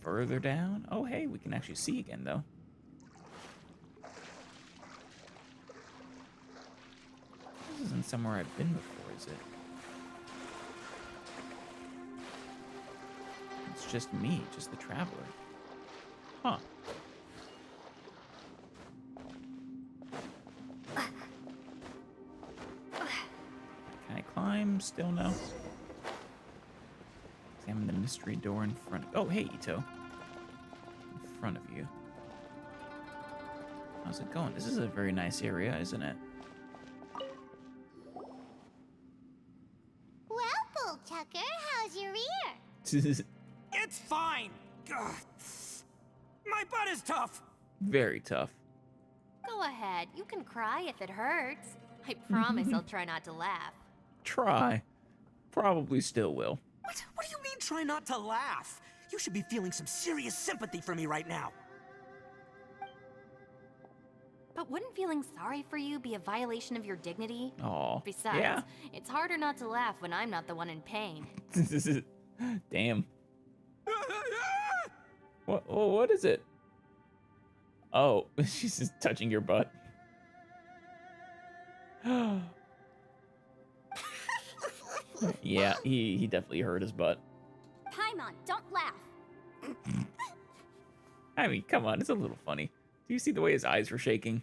further down. Oh, hey, we can actually see again, though. This isn't somewhere I've been before, is it? It's just me, just the traveler. Huh. Can I climb? Still no. Examine the mystery door in front of... Oh, hey, Itto. In front of you. How's it going? This is a very nice area, isn't it? Well, Bullchucker, how's your ear? It's fine. Ugh. My butt is tough. Very tough. Go ahead, you can cry if it hurts. I promise I'll try not to laugh. Try. Probably still will. What do you mean try not to laugh? You should be feeling some serious sympathy for me right now. But wouldn't feeling sorry for you be a violation of your dignity? Aw. Besides, Yeah. it's harder not to laugh when I'm not the one in pain. Damn. What is it? Oh, she's just touching your butt. Yeah, he definitely hurt his butt. Paimon, don't laugh. I mean, come on, it's a little funny. Do you see the way his eyes were shaking?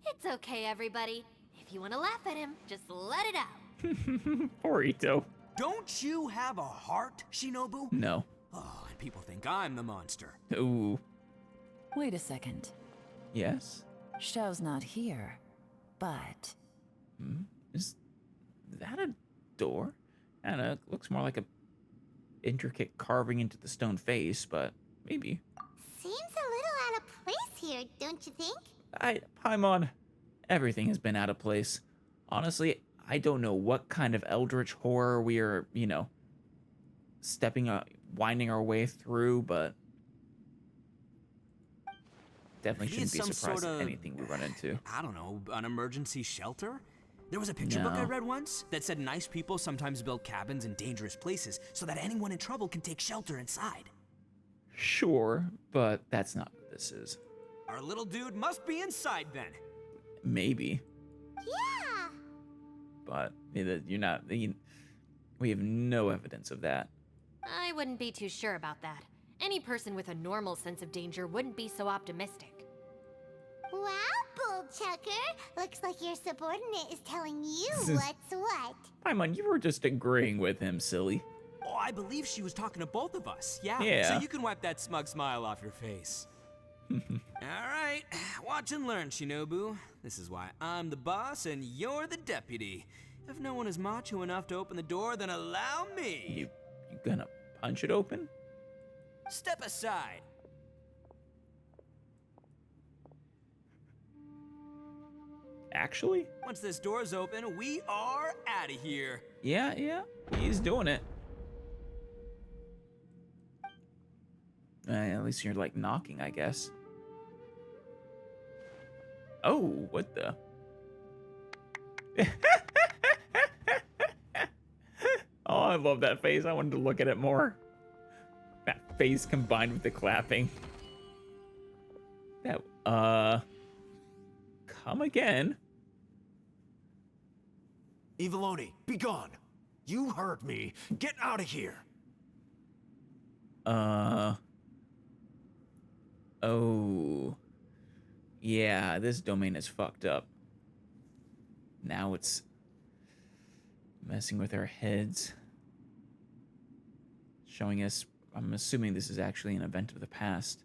It's okay, everybody. If you want to laugh at him, just let it out. Poor Itto. Don't you have a heart, Shinobu? No. Oh, and people think I'm the monster. Ooh. Wait a second. Yes? Xiao's not here, but... Is that a door? I don't know, it looks more like a intricate carving into the stone face, but maybe. Seems a little out of place here, don't you think? Paimon, everything has been out of place. Honestly, I don't know what kind of eldritch horror we are, winding our way through, but definitely Maybe shouldn't be it's some surprised sorta, at anything we run into. I don't know, an emergency shelter? There was a picture book I No. read once that said nice people sometimes build cabins in dangerous places so that anyone in trouble can take shelter inside. Sure, but that's not what this is. Our little dude must be inside then. Maybe, Yeah. but you're not. We have no evidence of that. I wouldn't be too sure about that. Any person with a normal sense of danger wouldn't be so optimistic. Wow, Bullchucker. Looks like your subordinate is telling you what's what. Paimon, you were just agreeing with him, silly. Oh, I believe she was talking to both of us. Yeah. Yeah. So you can wipe that smug smile off your face. All right, watch and learn, Shinobu. This is why I'm the boss and you're the deputy. If no one is macho enough to open the door, then allow me. You gonna punch it open? Step aside. Actually? Once this door's open, we are out of here. Yeah, he's doing it. At least you're like knocking, I guess. Oh, what the? Oh, I love that face. I wanted to look at it more. That face combined with the clapping. That, come again. Ivaloni, be gone. You heard me. Get out of here. Oh. Yeah, this domain is fucked up. Now it's messing with our heads. Showing us, I'm assuming this is actually an event of the past.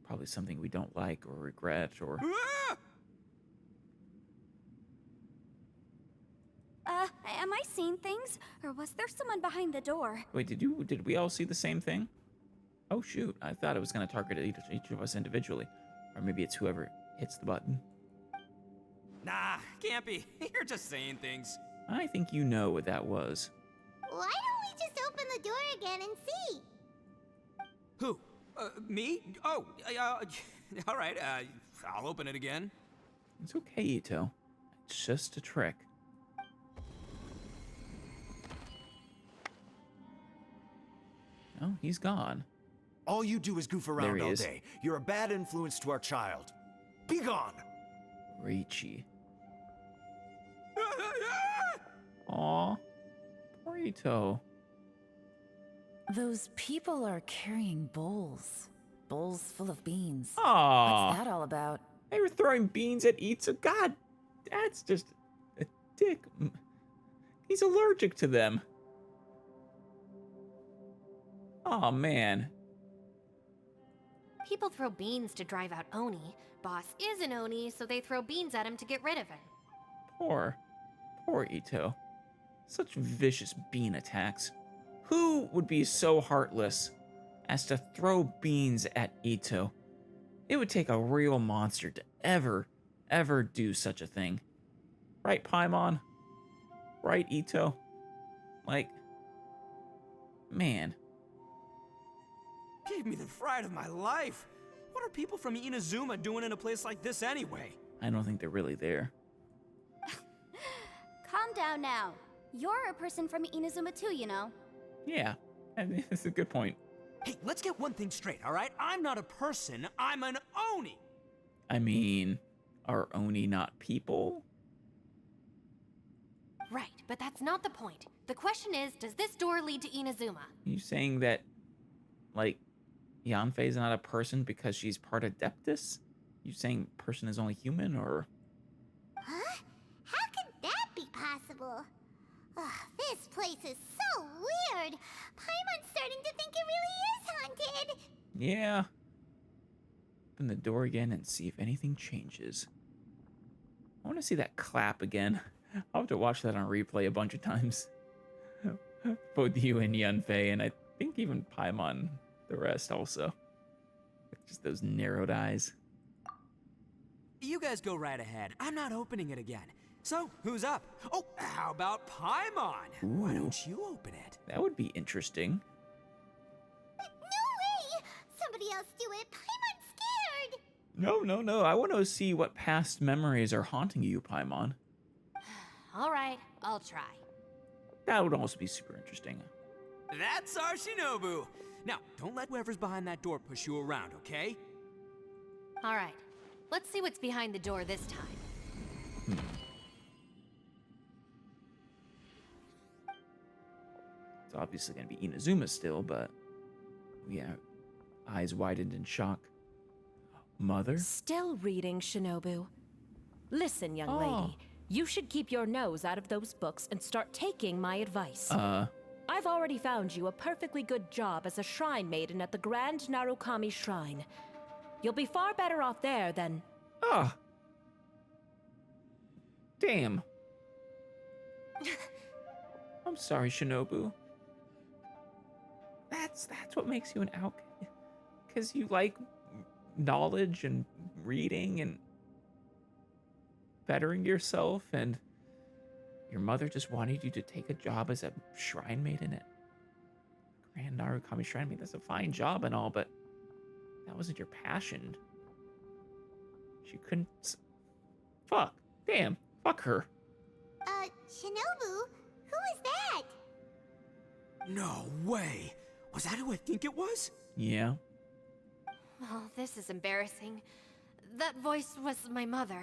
Probably something we don't like or regret or... Ah! Am I seeing things? Or was there someone behind the door? Wait, did we all see the same thing? Oh shoot, I thought it was gonna target each of us individually. Or maybe it's whoever hits the button. Nah, can't be. You're just saying things. I think you know what that was. Why don't we just open the door again and see? Who? Me? Oh, all right. I'll open it again. It's okay, Itto. It's just a trick. Oh, he's gone. All you do is goof There around he all is. day. You're a bad influence to our child. Be gone! Reichi. Aw. Poor Itto. Those people are carrying bowls. Bowls full of beans. Aw. What's that all about? They were throwing beans at Itto. God, that's just a dick. He's allergic to them. Oh man. People throw beans to drive out Oni. Boss is an Oni, so they throw beans at him to get rid of him. Poor Itto. Such vicious bean attacks. Who would be so heartless as to throw beans at Itto? It would take a real monster to ever do such a thing. Right, Paimon? Right, Itto? Like, man. Gave me the fright of my life. What are people from Inazuma doing in a place like this anyway? I don't think they're really there. Calm down now. You're a person from Inazuma too, you know. Yeah, that's a good point. Hey, let's get one thing straight, all right? I'm not a person, I'm an Oni! I mean, are Oni not people? Right, but that's not the point. The question is, does this door lead to Inazuma? You saying that, like, Yanfei's not a person because she's part Adeptus? You saying person is only human, or? Huh? How could that be possible? Ugh, this place is so weird. Paimon's starting to think it really is haunted. Yeah. Open the door again and see if anything changes. I want to see that clap again. I'll have to watch that on replay a bunch of times. Both you and Yanfei, and I think even Paimon, the rest also. With just those narrowed eyes. You guys go right ahead. I'm not opening it again. So, who's up? Oh, how about Paimon? Why Ooh. don't you open it? That would be interesting. No way! Somebody else do it. Paimon's scared. No. I want to see what past memories are haunting you, Paimon. All right, I'll try. That would also be super interesting. That's our Shinobu! Now, don't let whoever's behind that door push you around, okay? All right, let's see what's behind the door this time. It's obviously going to be Inazuma still, but yeah, eyes widened in shock. Mother? Still reading, Shinobu. Listen, young Oh. lady. You should keep your nose out of those books and start taking my advice. I've already found you a perfectly good job as a shrine maiden at the Grand Narukami Shrine. You'll be far better off there than... Ah. Damn. I'm sorry, Shinobu. That's what makes you an outcast. Because you like knowledge and reading and bettering yourself, and your mother just wanted you to take a job as a shrine maiden at Grand Narukami Shrine. I mean, that's a fine job and all, but that wasn't your passion. She couldn't... Fuck. Damn. Fuck her. Shinobu? Who is that? No way! Was that who I think it was? Yeah. Oh, this is embarrassing. That voice was my mother.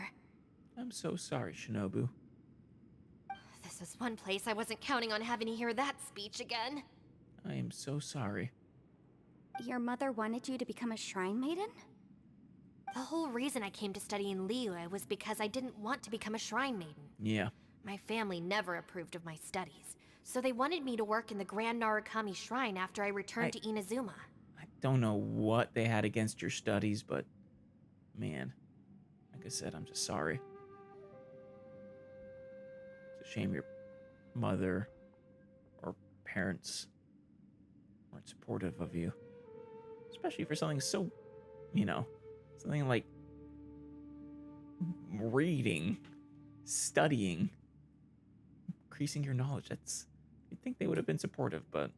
I'm so sorry, Shinobu. This is one place I wasn't counting on having to hear that speech again. I am so sorry. Your mother wanted you to become a shrine maiden? The whole reason I came to study in Liyue was because I didn't want to become a shrine maiden. Yeah. My family never approved of my studies, so they wanted me to work in the Grand Narukami Shrine after I returned to Inazuma. I don't know what they had against your studies, but man, like I said, I'm just sorry. It's a shame your mother or parents weren't supportive of you. Especially for something so, something like reading, studying, increasing your knowledge. You'd think they would have been supportive, but...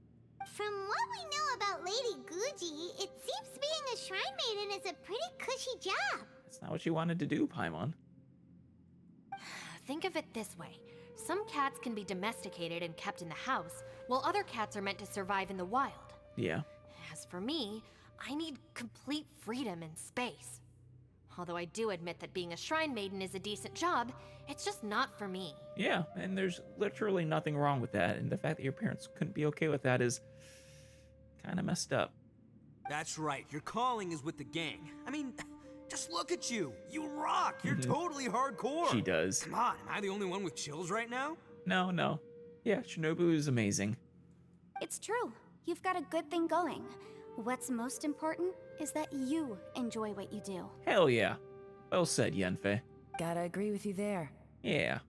From what we know about Lady Guji, it seems being a shrine maiden is a pretty cushy job. That's not what you wanted to do, Paimon. Think of it this way. Some cats can be domesticated and kept in the house, while other cats are meant to survive in the wild. Yeah. As for me, I need complete freedom in space. Although I do admit that being a shrine maiden is a decent job, it's just not for me. Yeah, and there's literally nothing wrong with that, and the fact that your parents couldn't be okay with that is kind of messed up. That's right, your calling is with the gang. I mean, just look at you. You rock. You're totally hardcore. She does. Come on, am I the only one with chills right now? No. Yeah, Shinobu is amazing. It's true. You've got a good thing going. What's most important is that you enjoy what you do. Hell yeah. Well said, Yanfei. Gotta agree with you there. Yeah.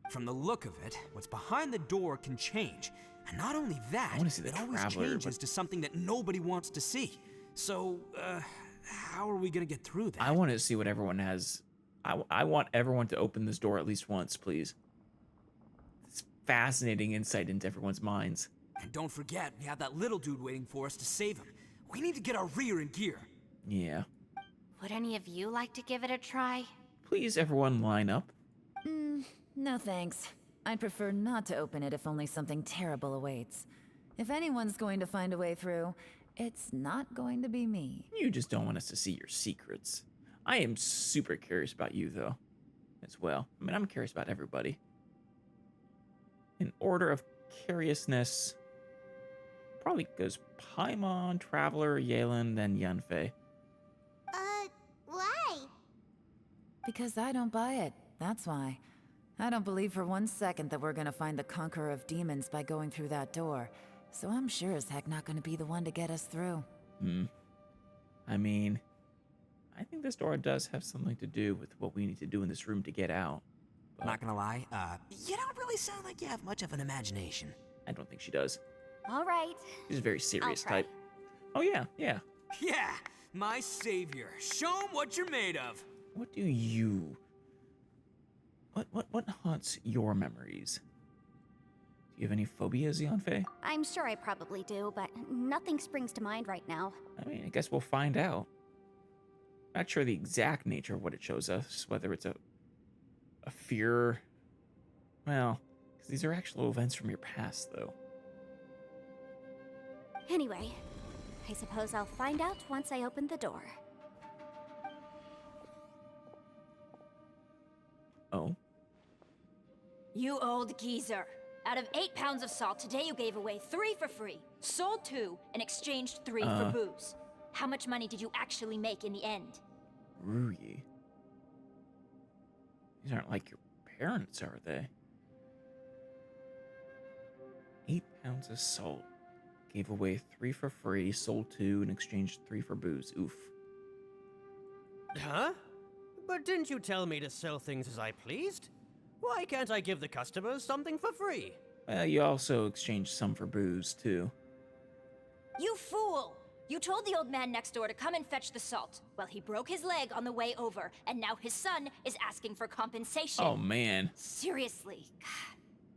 From the look of it, what's behind the door can change. And not only that, I wanna see the it always Traveler, changes but- to something that nobody wants to see. So, how are we gonna get through that? I want to see what everyone has. I want everyone to open this door at least once, please. It's fascinating insight into everyone's minds. And don't forget, we have that little dude waiting for us to save him. We need to get our rear in gear. Yeah. Would any of you like to give it a try? Please, everyone line up. No thanks. I'd prefer not to open it if only something terrible awaits. If anyone's going to find a way through, it's not going to be me. You just don't want us to see your secrets. I am super curious about you, though, as well. I mean, I'm curious about everybody. In order of curiousness, probably goes Paimon, Traveler, Yelan, then Yanfei. Why? Because I don't buy it, that's why. I don't believe for 1 second that we're gonna find the Conqueror of Demons by going through that door. So I'm sure as heck not gonna be the one to get us through. I mean, I think this door does have something to do with what we need to do in this room to get out. I'm not gonna lie, you don't really sound like you have much of an imagination. I don't think she does. All right. She's a very serious I'll try. type. Oh, yeah. Yeah, my savior. Show 'em what you're made of. What do you... What haunts your memories? Do you have any phobias, Yanfei? I'm sure I probably do, but nothing springs to mind right now. I mean, I guess we'll find out. Not sure the exact nature of what it shows us, whether it's a fear... Well, because these are actual events from your past, though. Anyway, I suppose I'll find out once I open the door. Oh? You old geezer. Out of 8 pounds of salt, today you gave away 3 for free, sold 2, and exchanged 3 for booze. How much money did you actually make in the end? Ruyi. These aren't like your parents, are they? 8 pounds of salt. Gave away 3 for free, sold 2, and exchanged 3 for booze. Oof. Huh? But didn't you tell me to sell things as I pleased? Why can't I give the customers something for free? Well, you also exchanged some for booze, too. You fool! You told the old man next door to come and fetch the salt. Well, he broke his leg on the way over, and now his son is asking for compensation. Oh, man. Seriously.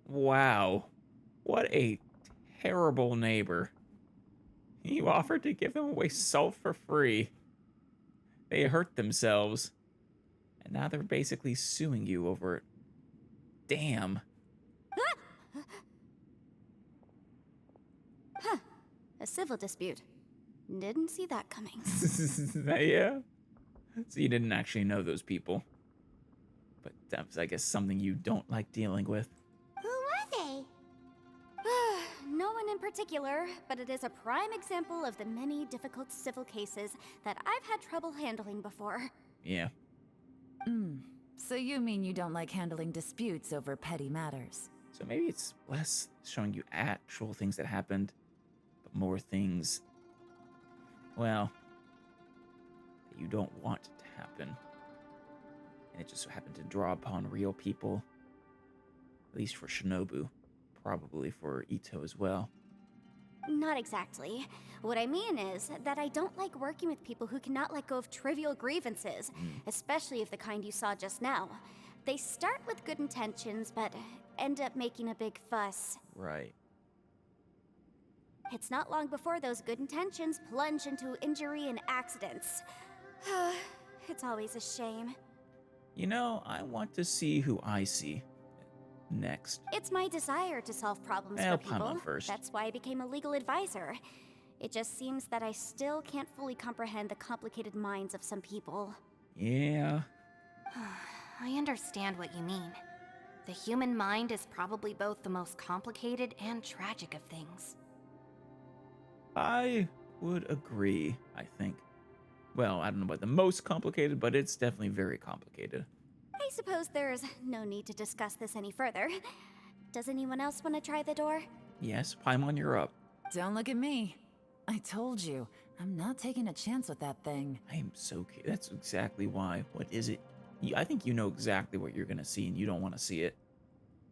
Wow. What a terrible neighbor. You offered to give them away salt for free. They hurt themselves. And now they're basically suing you over it. Damn. Huh. A civil dispute. Didn't see that coming. Yeah. So you didn't actually know those people. But that's, I guess, something you don't like dealing with. Who were they? No one in particular, but it is a prime example of the many difficult civil cases that I've had trouble handling before. Yeah. So you mean you don't like handling disputes over petty matters? So maybe it's less showing you actual things that happened, but more things, well, that you don't want to happen. And it just so happened to draw upon real people, at least for Shinobu, probably for Itto as well. Not exactly. What I mean is that I don't like working with people who cannot let go of trivial grievances, especially of the kind you saw just now. They start with good intentions, but end up making a big fuss. Right. It's not long before those good intentions plunge into injury and accidents. It's always a shame. You know, I want to see who I see next. It's my desire to solve problems Well, for people. Paimon first. That's why I became a legal advisor. It just seems that I still can't fully comprehend the complicated minds of some people. Yeah. I understand what you mean. The human mind is probably both the most complicated and tragic of things. I would agree, I think. Well, I don't know about the most complicated, but it's definitely very complicated. I suppose there is no need to discuss this any further. Does anyone else want to try the door? Yes, Paimon, you're up. Don't look at me. I told you, I'm not taking a chance with that thing. I am so curious. That's exactly why. What is it? I think you know exactly what you're going to see, and you don't want to see it.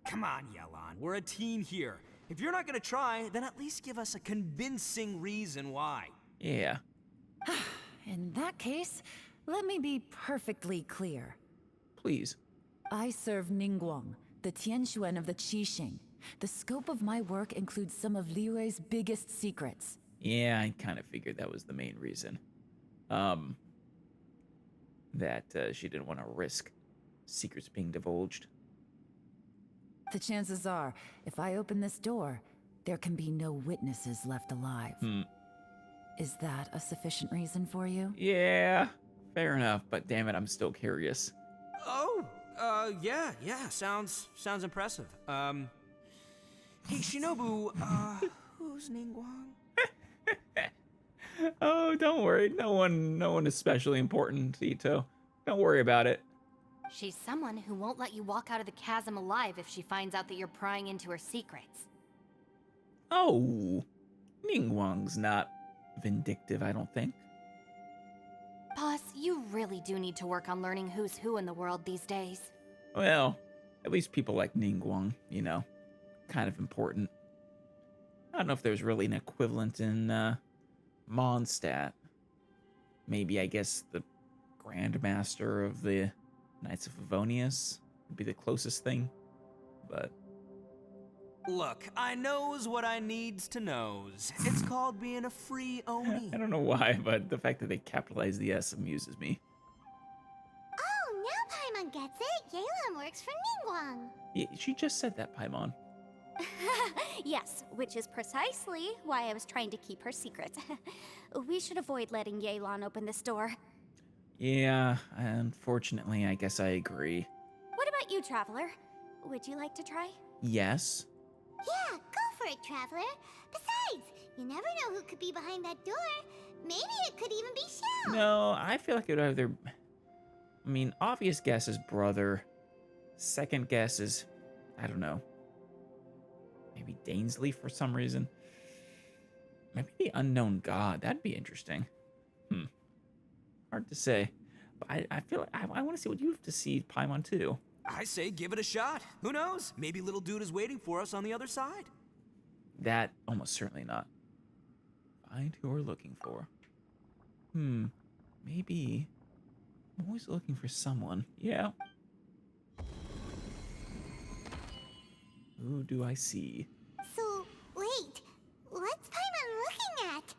Come on, Yelan. We're a team here. If you're not gonna try, then at least give us a convincing reason why. Yeah. In that case, let me be perfectly clear. Please. I serve Ningguang, the Tianxuan of the Qixing. The scope of my work includes some of Liyue's biggest secrets. Yeah, I kind of figured that was the main reason. That she didn't want to risk secrets being divulged. The chances are, if I open this door, there can be no witnesses left alive. Is that a sufficient reason for you? Yeah, fair enough, but damn it, I'm still curious. Oh, yeah, sounds impressive. Hey, Shinobu, who's Ningguang? Oh, don't worry. No one is especially important, Itto. Don't worry about it. She's someone who won't let you walk out of the chasm alive if she finds out that you're prying into her secrets. Oh, Ningguang's not vindictive, I don't think. Boss, you really do need to work on learning who's who in the world these days. Well, at least people like Ningguang, you know, kind of important. I don't know if there's really an equivalent in Mondstadt. Maybe, I guess, the Grandmaster of the Knights of Favonius would be the closest thing, but... Look, I knows what I needs to knows. It's called being a free Oni. I don't know why, but the fact that they capitalize the S amuses me. Oh, now Paimon gets it. Yelan works for Ningguang. Yeah, she just said that, Paimon. Yes, which is precisely why I was trying to keep her secret. We should avoid letting Yelan open this door. Yeah, unfortunately, I guess I agree. What about you, Traveler? Would you like to try? Yes. Yeah, go for it, Traveler. Besides, you never know who could be behind that door. Maybe it could even be Xiao. No, I feel like it would either... I mean, obvious guess is brother. Second guess is... I don't know. Maybe Dainsley for some reason. Maybe the unknown god. That'd be interesting. Hard to say. But I feel like I want to see what you have to see, Paimon, too. I say give it a shot. Who knows? Maybe little dude is waiting for us on the other side. That almost certainly not. Find who we're looking for. Maybe. I'm always looking for someone. Yeah. Who do I see? So, wait. What's Paimon looking at?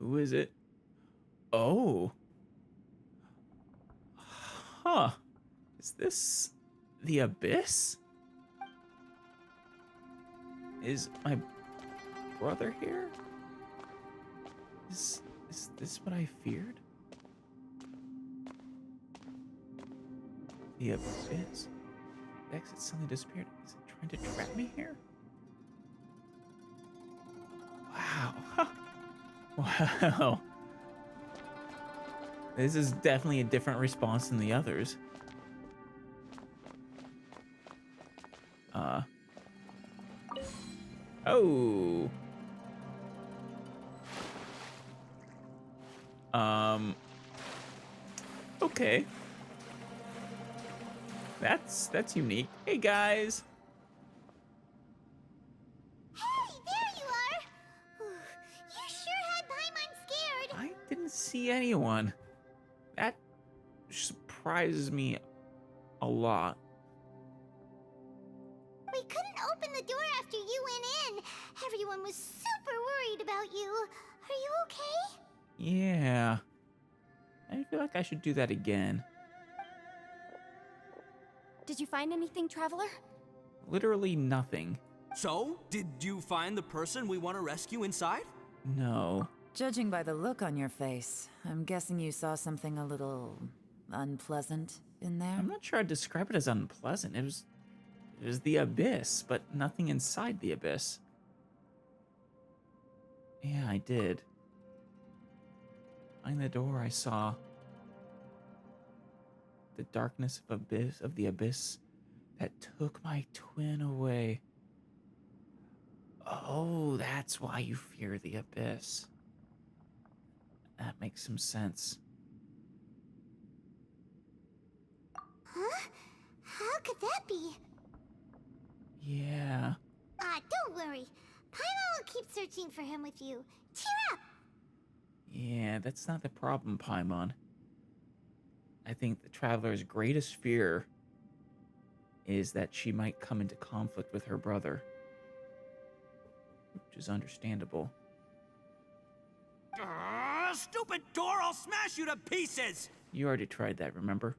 Who is it? Oh. Huh. Is this the Abyss? Is my brother here? Is this what I feared? The Abyss? The exit suddenly disappeared. Is it trying to trap me here? Wow. Wow. This is definitely a different response than the others. Oh. Okay. That's unique. Hey guys. Hey, there you are. You sure had Paimon scared. I didn't see anyone. That surprises me a lot. We couldn't open the door after you went in. Everyone was super worried about you. Are you okay? Yeah. I feel like I should do that again. Did you find anything, Traveler? Literally nothing. So, did you find the person we want to rescue inside? No. Judging by the look on your face, I'm guessing you saw something a little unpleasant in there? I'm not sure I'd describe it as unpleasant. It was the abyss, but nothing inside the abyss. Yeah, I did. Behind the door, I saw the darkness of the abyss that took my twin away. Oh, that's why you fear the abyss. That makes some sense. Huh? How could that be? Yeah. Don't worry. Paimon will keep searching for him with you. Cheer up! Yeah, that's not the problem, Paimon. I think the Traveler's greatest fear is that she might come into conflict with her brother. Which is understandable. Stupid door, I'll smash you to pieces! You already tried that, remember?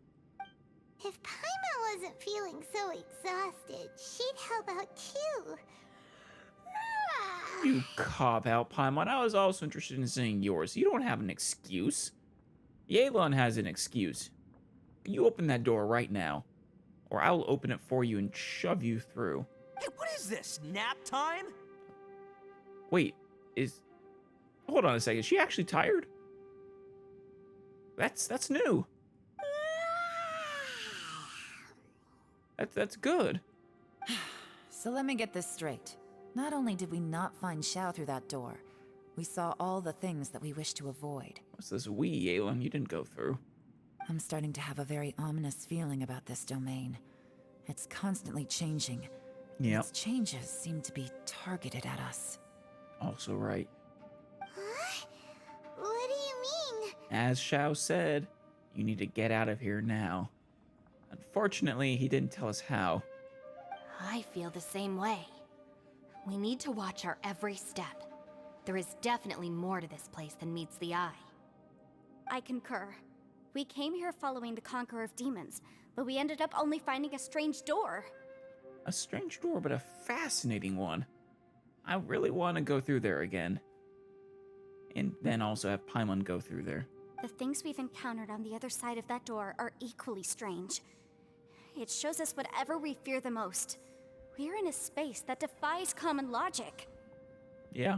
If Paimon wasn't feeling so exhausted, she'd help out too. You cop out, Paimon. I was also interested in seeing yours. You don't have an excuse. Yelan has an excuse. You open that door right now, or I will open it for you and shove you through. Hey, what is this, nap time? Wait, hold on a second. Is she actually tired? That's new. That's good. So let me get this straight. Not only did we not find Xiao through that door, we saw all the things that we wish to avoid. What's this we, Yelan? You didn't go through. I'm starting to have a very ominous feeling about this domain. It's constantly changing. Yep. Its changes seem to be targeted at us. Also right. Huh? What do you mean? As Xiao said, you need to get out of here now. Unfortunately, he didn't tell us how. I feel the same way. We need to watch our every step. There is definitely more to this place than meets the eye. I concur. We came here following the Conqueror of Demons, but we ended up only finding a strange door. A strange door, but a fascinating one. I really want to go through there again. And then also have Paimon go through there. The things we've encountered on the other side of that door are equally strange. It shows us whatever we fear the most. We're in a space that defies common logic. Yeah.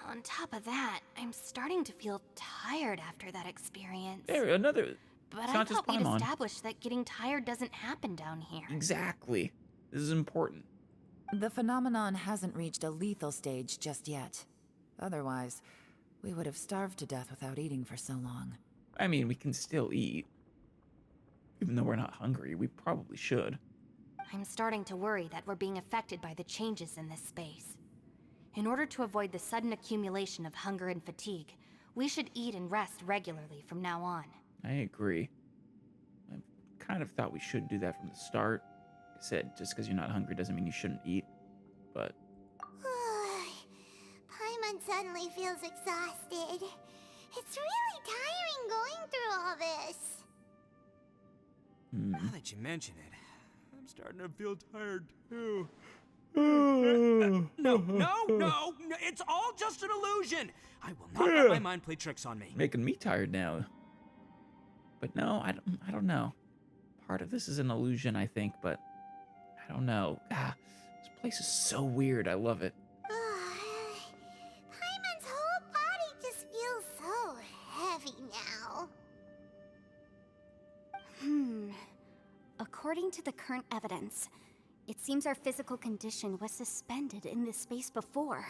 On top of that, I'm starting to feel tired after that experience. There, another... But it's I not just thought we'd Paimon. established that getting tired doesn't happen down here. Exactly. This is important. The phenomenon hasn't reached a lethal stage just yet. Otherwise, we would have starved to death without eating for so long. I mean, we can still eat. Even though we're not hungry, we probably should. I'm starting to worry that we're being affected by the changes in this space. In order to avoid the sudden accumulation of hunger and fatigue, we should eat and rest regularly from now on. I agree. I kind of thought we should do that from the start. I said, just because you're not hungry doesn't mean you shouldn't eat. But... Paimon suddenly feels exhausted. It's really tiring going through all this. Now that you mention it, I'm starting to feel tired too. No, it's all just an illusion. I will not let my mind play tricks on me. Making me tired now. But no, I don't know. Part of this is an illusion, I think, but I don't know. This place is so weird. I love it. Paimon's whole body just feels so heavy now. According to the current evidence, it seems our physical condition was suspended in this space before,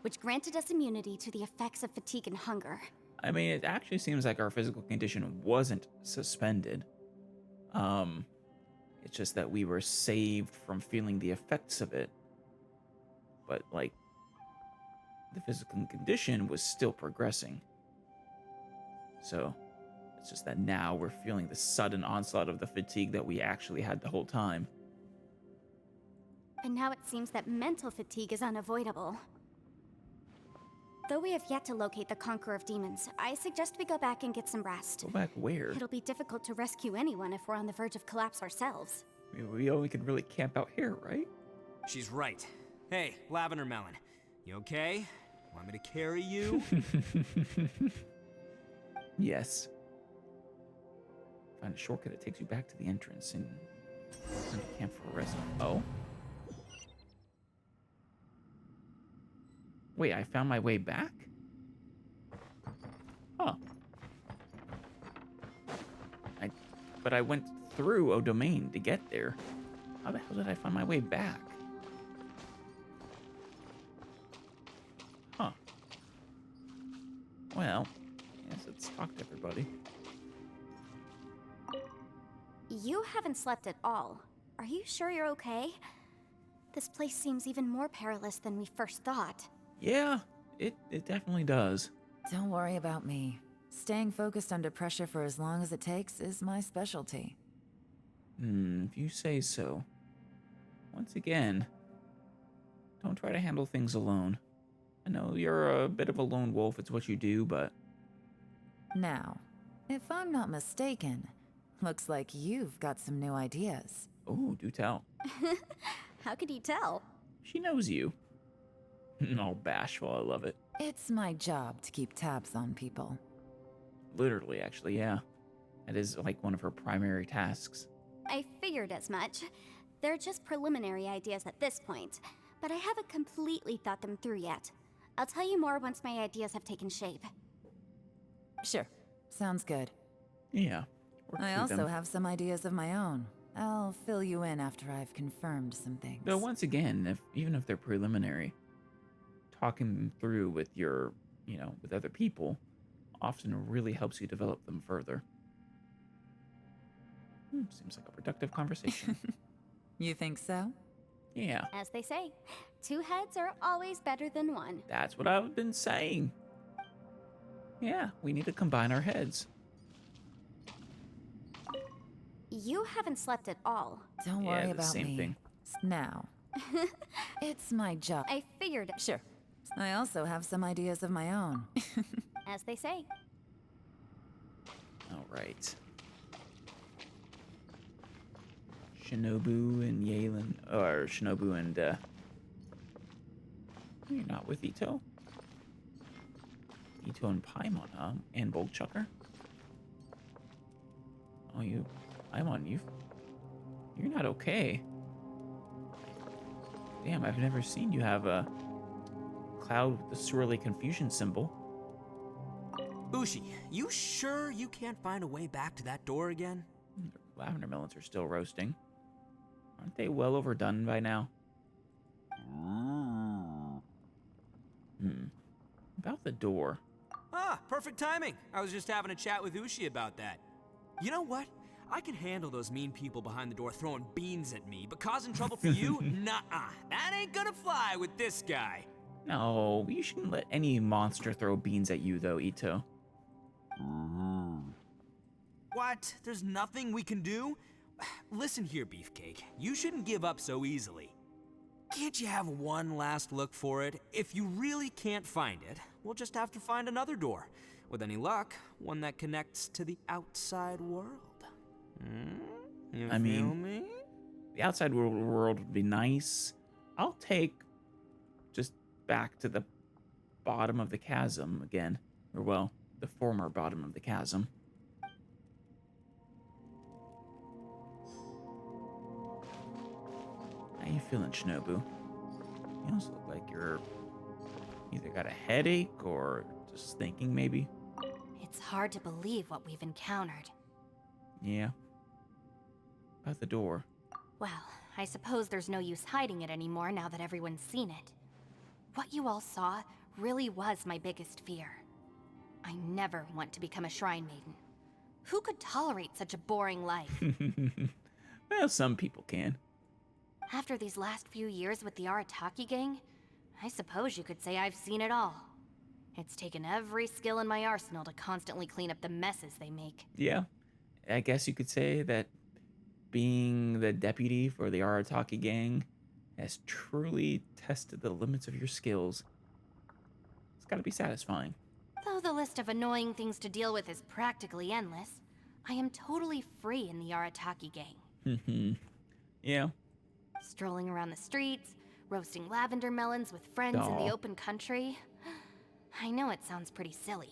which granted us immunity to the effects of fatigue and hunger. I mean, it actually seems like our physical condition wasn't suspended. It's just that we were saved from feeling the effects of it. But, like, the physical condition was still progressing. So, it's just that now we're feeling the sudden onslaught of the fatigue that we actually had the whole time. And now it seems that mental fatigue is unavoidable. Though we have yet to locate the Conqueror of Demons, I suggest we go back and get some rest. Go back where? It'll be difficult to rescue anyone if we're on the verge of collapse ourselves. I mean, we only can really camp out here, right? She's right. Hey, Lavender Melon, you okay? Want me to carry you? Yes. Find a shortcut that takes you back to the entrance and camp for a rest. Oh? Wait, I found my way back? Huh. But I went through a domain to get there. How the hell did I find my way back? Huh. Well, yes, let's talk to everybody. You haven't slept at all. Are you sure you're okay? This place seems even more perilous than we first thought. Yeah, it definitely does. Don't worry about me. Staying focused under pressure for as long as it takes is my specialty. If you say so. Once again, don't try to handle things alone. I know you're a bit of a lone wolf, it's what you do, but... Now, if I'm not mistaken, looks like you've got some new ideas. Oh, do tell. How could you tell? She knows you. All bashful, I love it. It's my job to keep tabs on people. Literally, actually, yeah. That is like one of her primary tasks. I figured as much. They're just preliminary ideas at this point, but I haven't completely thought them through yet. I'll tell you more once my ideas have taken shape. Sure, sounds good. Yeah. I also have some ideas of my own. I'll fill you in after I've confirmed some things. Though once again, even if they're preliminary, talking them through with your, with other people, often really helps you develop them further. Seems like a productive conversation. You think so? Yeah. As they say, two heads are always better than one. That's what I've been saying. Yeah, we need to combine our heads. You haven't slept at all. Don't worry the about same me. thing. Now, it's my job. I figured. Sure. I also have some ideas of my own. As they say. All right. Shinobu and Yelan, or Shinobu and, you're not with Itto? Itto and Paimon, huh? And Boltchucker? Oh, Paimon, you're not okay. Damn, I've never seen you have a cloud with the swirly confusion symbol. Ushi, you sure you can't find a way back to that door again? Lavender melons are still roasting. Aren't they well overdone by now? About the door. Ah, perfect timing. I was just having a chat with Ushi about that. You know what? I can handle those mean people behind the door throwing beans at me, but causing trouble for you? Nuh-uh. That ain't gonna fly with this guy. No, you shouldn't let any monster throw beans at you, though, Itto. What? There's nothing we can do? Listen here, Beefcake. You shouldn't give up so easily. Can't you have one last look for it? If you really can't find it, we'll just have to find another door. With any luck, one that connects to the outside world. You feel me? The outside world would be nice. I'll take just back to the bottom of the chasm again. Or, well, the former bottom of the chasm. How you feeling, Shinobu? You also look like you're either got a headache or just thinking, maybe. It's hard to believe what we've encountered. Yeah. About the door. Well, I suppose there's no use hiding it anymore now that everyone's seen it. What you all saw really was my biggest fear. I never want to become a shrine maiden. Who could tolerate such a boring life? Well, some people can. After these last few years with the Arataki gang, I suppose you could say I've seen it all. It's taken every skill in my arsenal to constantly clean up the messes they make. Yeah. I guess you could say that being the deputy for the Arataki gang has truly tested the limits of your skills. It's gotta be satisfying. Though the list of annoying things to deal with is practically endless, I am totally free in the Arataki gang. Yeah. Strolling around the streets, roasting lavender melons with friends in the Aw. open country. I know it sounds pretty silly,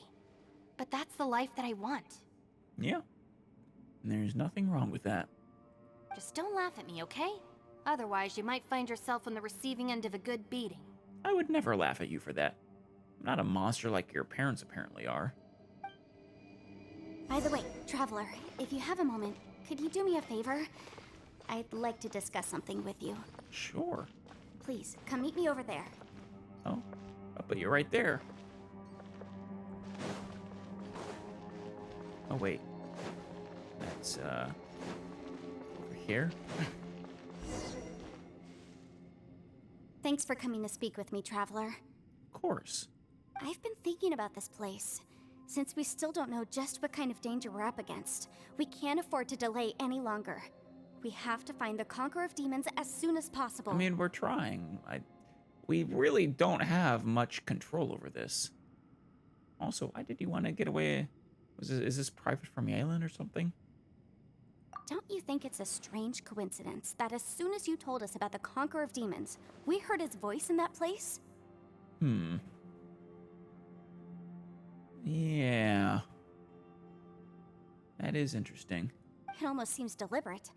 but that's the life that I want. Yeah. And there's nothing wrong with that. Just don't laugh at me, okay? Otherwise, you might find yourself on the receiving end of a good beating. I would never laugh at you for that. I'm not a monster like your parents apparently are. By the way, Traveler, if you have a moment, could you do me a favor? I'd like to discuss something with you. Sure. Please, come meet me over there. Oh, I'll put you right there. Oh, wait. That's, over here? Thanks for coming to speak with me, Traveler. Of course. I've been thinking about this place. Since we still don't know just what kind of danger we're up against, we can't afford to delay any longer. We have to find the Conqueror of Demons as soon as possible. I mean, we're trying. We really don't have much control over this. Also, why did you want to get away? Is this private from Yelan or something? Don't you think it's a strange coincidence that as soon as you told us about the Conqueror of Demons, we heard his voice in that place? Yeah. That is interesting. It almost seems deliberate.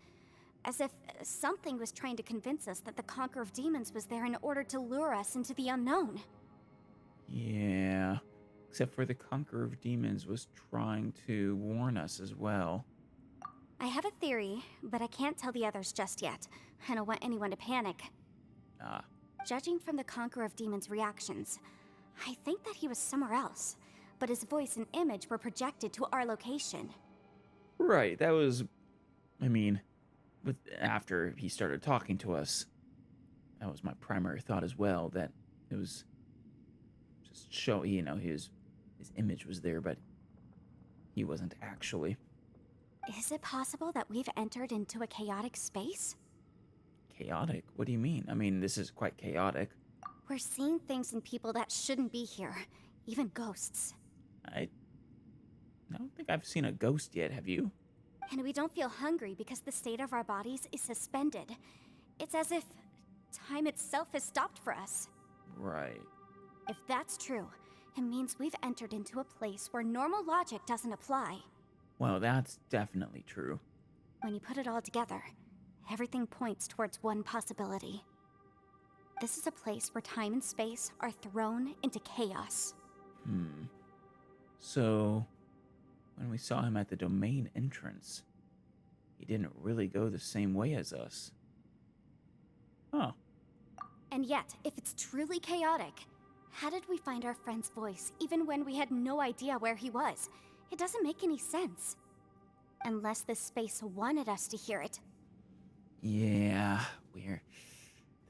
As if something was trying to convince us that the Conqueror of Demons was there in order to lure us into the unknown. Yeah. Except for the Conqueror of Demons was trying to warn us as well. I have a theory, but I can't tell the others just yet. I don't want anyone to panic. Ah. Judging from the Conqueror of Demons' reactions, I think that he was somewhere else, but his voice and image were projected to our location. Right, that was... I mean, after he started talking to us, that was my primary thought as well, that it was just show, his image was there, but he wasn't actually. Is it possible that we've entered into a chaotic space? Chaotic? What do you mean? I mean, this is quite chaotic. We're seeing things and people that shouldn't be here, even ghosts. I don't think I've seen a ghost yet, have you? And we don't feel hungry because the state of our bodies is suspended. It's as if time itself has stopped for us. Right. If that's true, it means we've entered into a place where normal logic doesn't apply. Well, that's definitely true. When you put it all together, everything points towards one possibility. This is a place where time and space are thrown into chaos. So, when we saw him at the domain entrance, he didn't really go the same way as us. Huh. And yet, if it's truly chaotic, how did we find our friend's voice even when we had no idea where he was? It doesn't make any sense. Unless this space wanted us to hear it. Yeah, weird.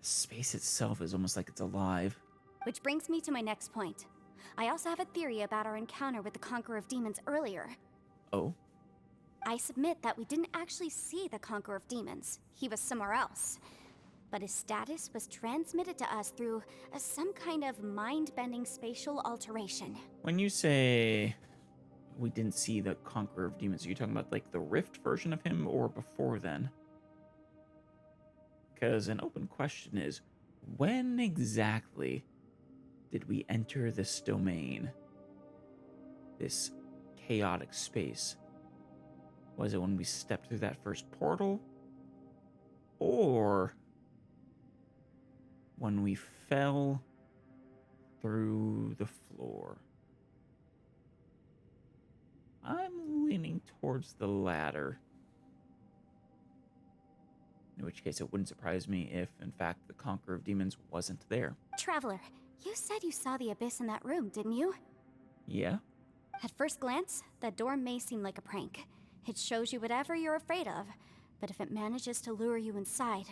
The space itself is almost like it's alive. Which brings me to my next point. I also have a theory about our encounter with the Conqueror of Demons earlier. Oh? I submit that we didn't actually see the Conqueror of Demons. He was somewhere else. But his status was transmitted to us through some kind of mind-bending spatial alteration. When you say we didn't see the Conqueror of Demons, are you talking about like the Rift version of him or before then? Because an open question is, when exactly did we enter this domain? This chaotic space? Was it when we stepped through that first portal? Or when we fell through the floor? I'm leaning towards the latter. In which case, it wouldn't surprise me if, in fact, the Conqueror of Demons wasn't there. Traveler, you said you saw the abyss in that room, didn't you? Yeah? At first glance, that door may seem like a prank. It shows you whatever you're afraid of, but if it manages to lure you inside,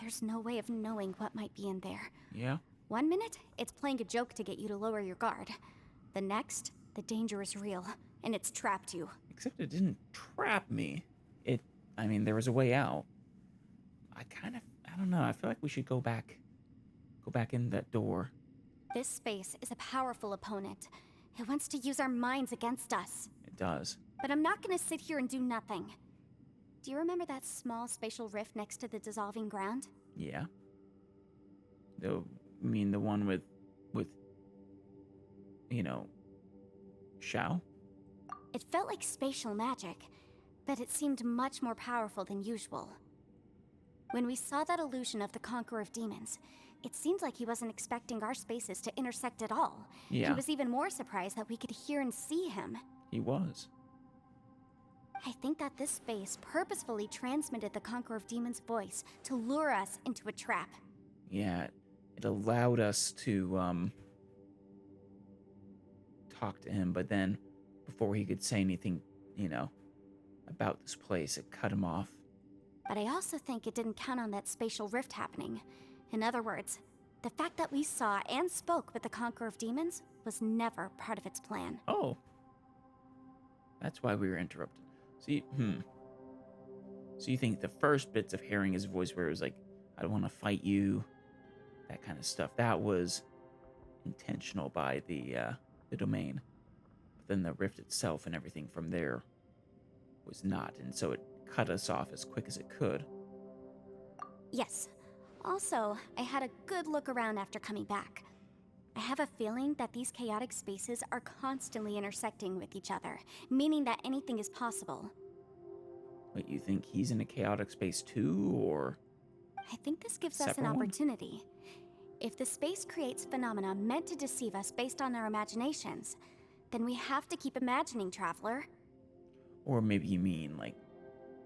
there's no way of knowing what might be in there. Yeah? 1 minute, it's playing a joke to get you to lower your guard. The next, the danger is real, and it's trapped you. Except it didn't trap me. There was a way out. I don't know, I feel like we should go back in that door. This space is a powerful opponent. It wants to use our minds against us. It does. But I'm not gonna sit here and do nothing. Do you remember that small spatial rift next to the dissolving ground? Yeah. You mean the one with, you know, Xiao? It felt like spatial magic, but it seemed much more powerful than usual. When we saw that illusion of the Conqueror of Demons, it seemed like he wasn't expecting our spaces to intersect at all. Yeah. He was even more surprised that we could hear and see him. He was. I think that this space purposefully transmitted the Conqueror of Demons' voice to lure us into a trap. Yeah, it allowed us to, talk to him, but then before he could say anything, you know, about this place, it cut him off. But I also think it didn't count on that spatial rift happening. In other words, the fact that we saw and spoke with the Conqueror of Demons was never part of its plan. Oh. That's why we were interrupted. See, So you think the first bits of hearing his voice where it was like, I don't want to fight you, that kind of stuff, that was intentional by the domain. But then the rift itself and everything from there was not, and so it cut us off as quick as it could. Yes. Also, I had a good look around after coming back. I have a feeling that these chaotic spaces are constantly intersecting with each other, meaning that anything is possible. Wait, you think he's in a chaotic space too, or? I think this gives us an Separate one? opportunity. If the space creates phenomena meant to deceive us based on our imaginations, then we have to keep imagining, Traveler. Or maybe you mean, like,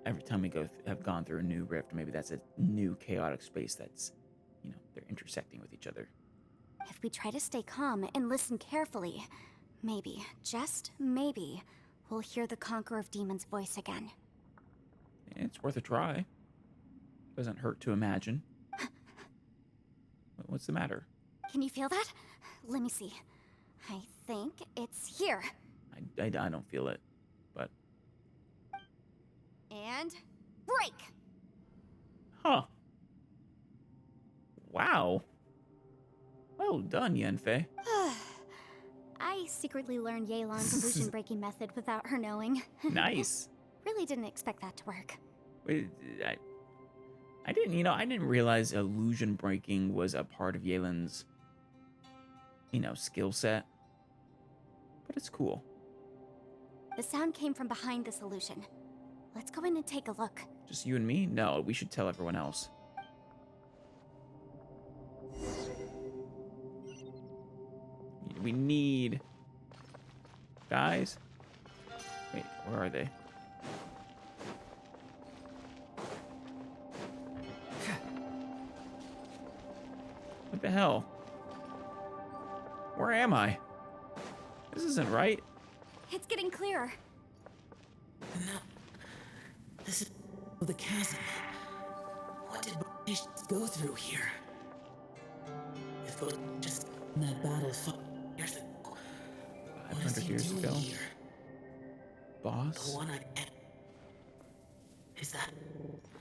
every time we have gone through a new rift, maybe that's a new chaotic space that's, you know, they're intersecting with each other. If we try to stay calm and listen carefully, maybe, just maybe, we'll hear the Conqueror of Demons' voice again. It's worth a try. Doesn't hurt to imagine. What's the matter? Can you feel that? Let me see. I think it's here. I don't feel it, but... And break! Huh. Wow. Well done, Yanfei. I secretly learned Yelan's illusion-breaking method without her knowing. Nice. Really didn't expect that to work. Wait, I didn't realize illusion breaking was a part of Yelan's, skill set. But it's cool. The sound came from behind this illusion. Let's go in and take a look. Just you and me? No, we should tell everyone else. We need... Guys? Wait, where are they? What the hell? Where am I? This isn't right. It's getting clearer. No. This is the chasm. What did patients go through here? If it was just that battle 5 years ago, what is 500 he years doing ago? here? Boss? The one I... Is that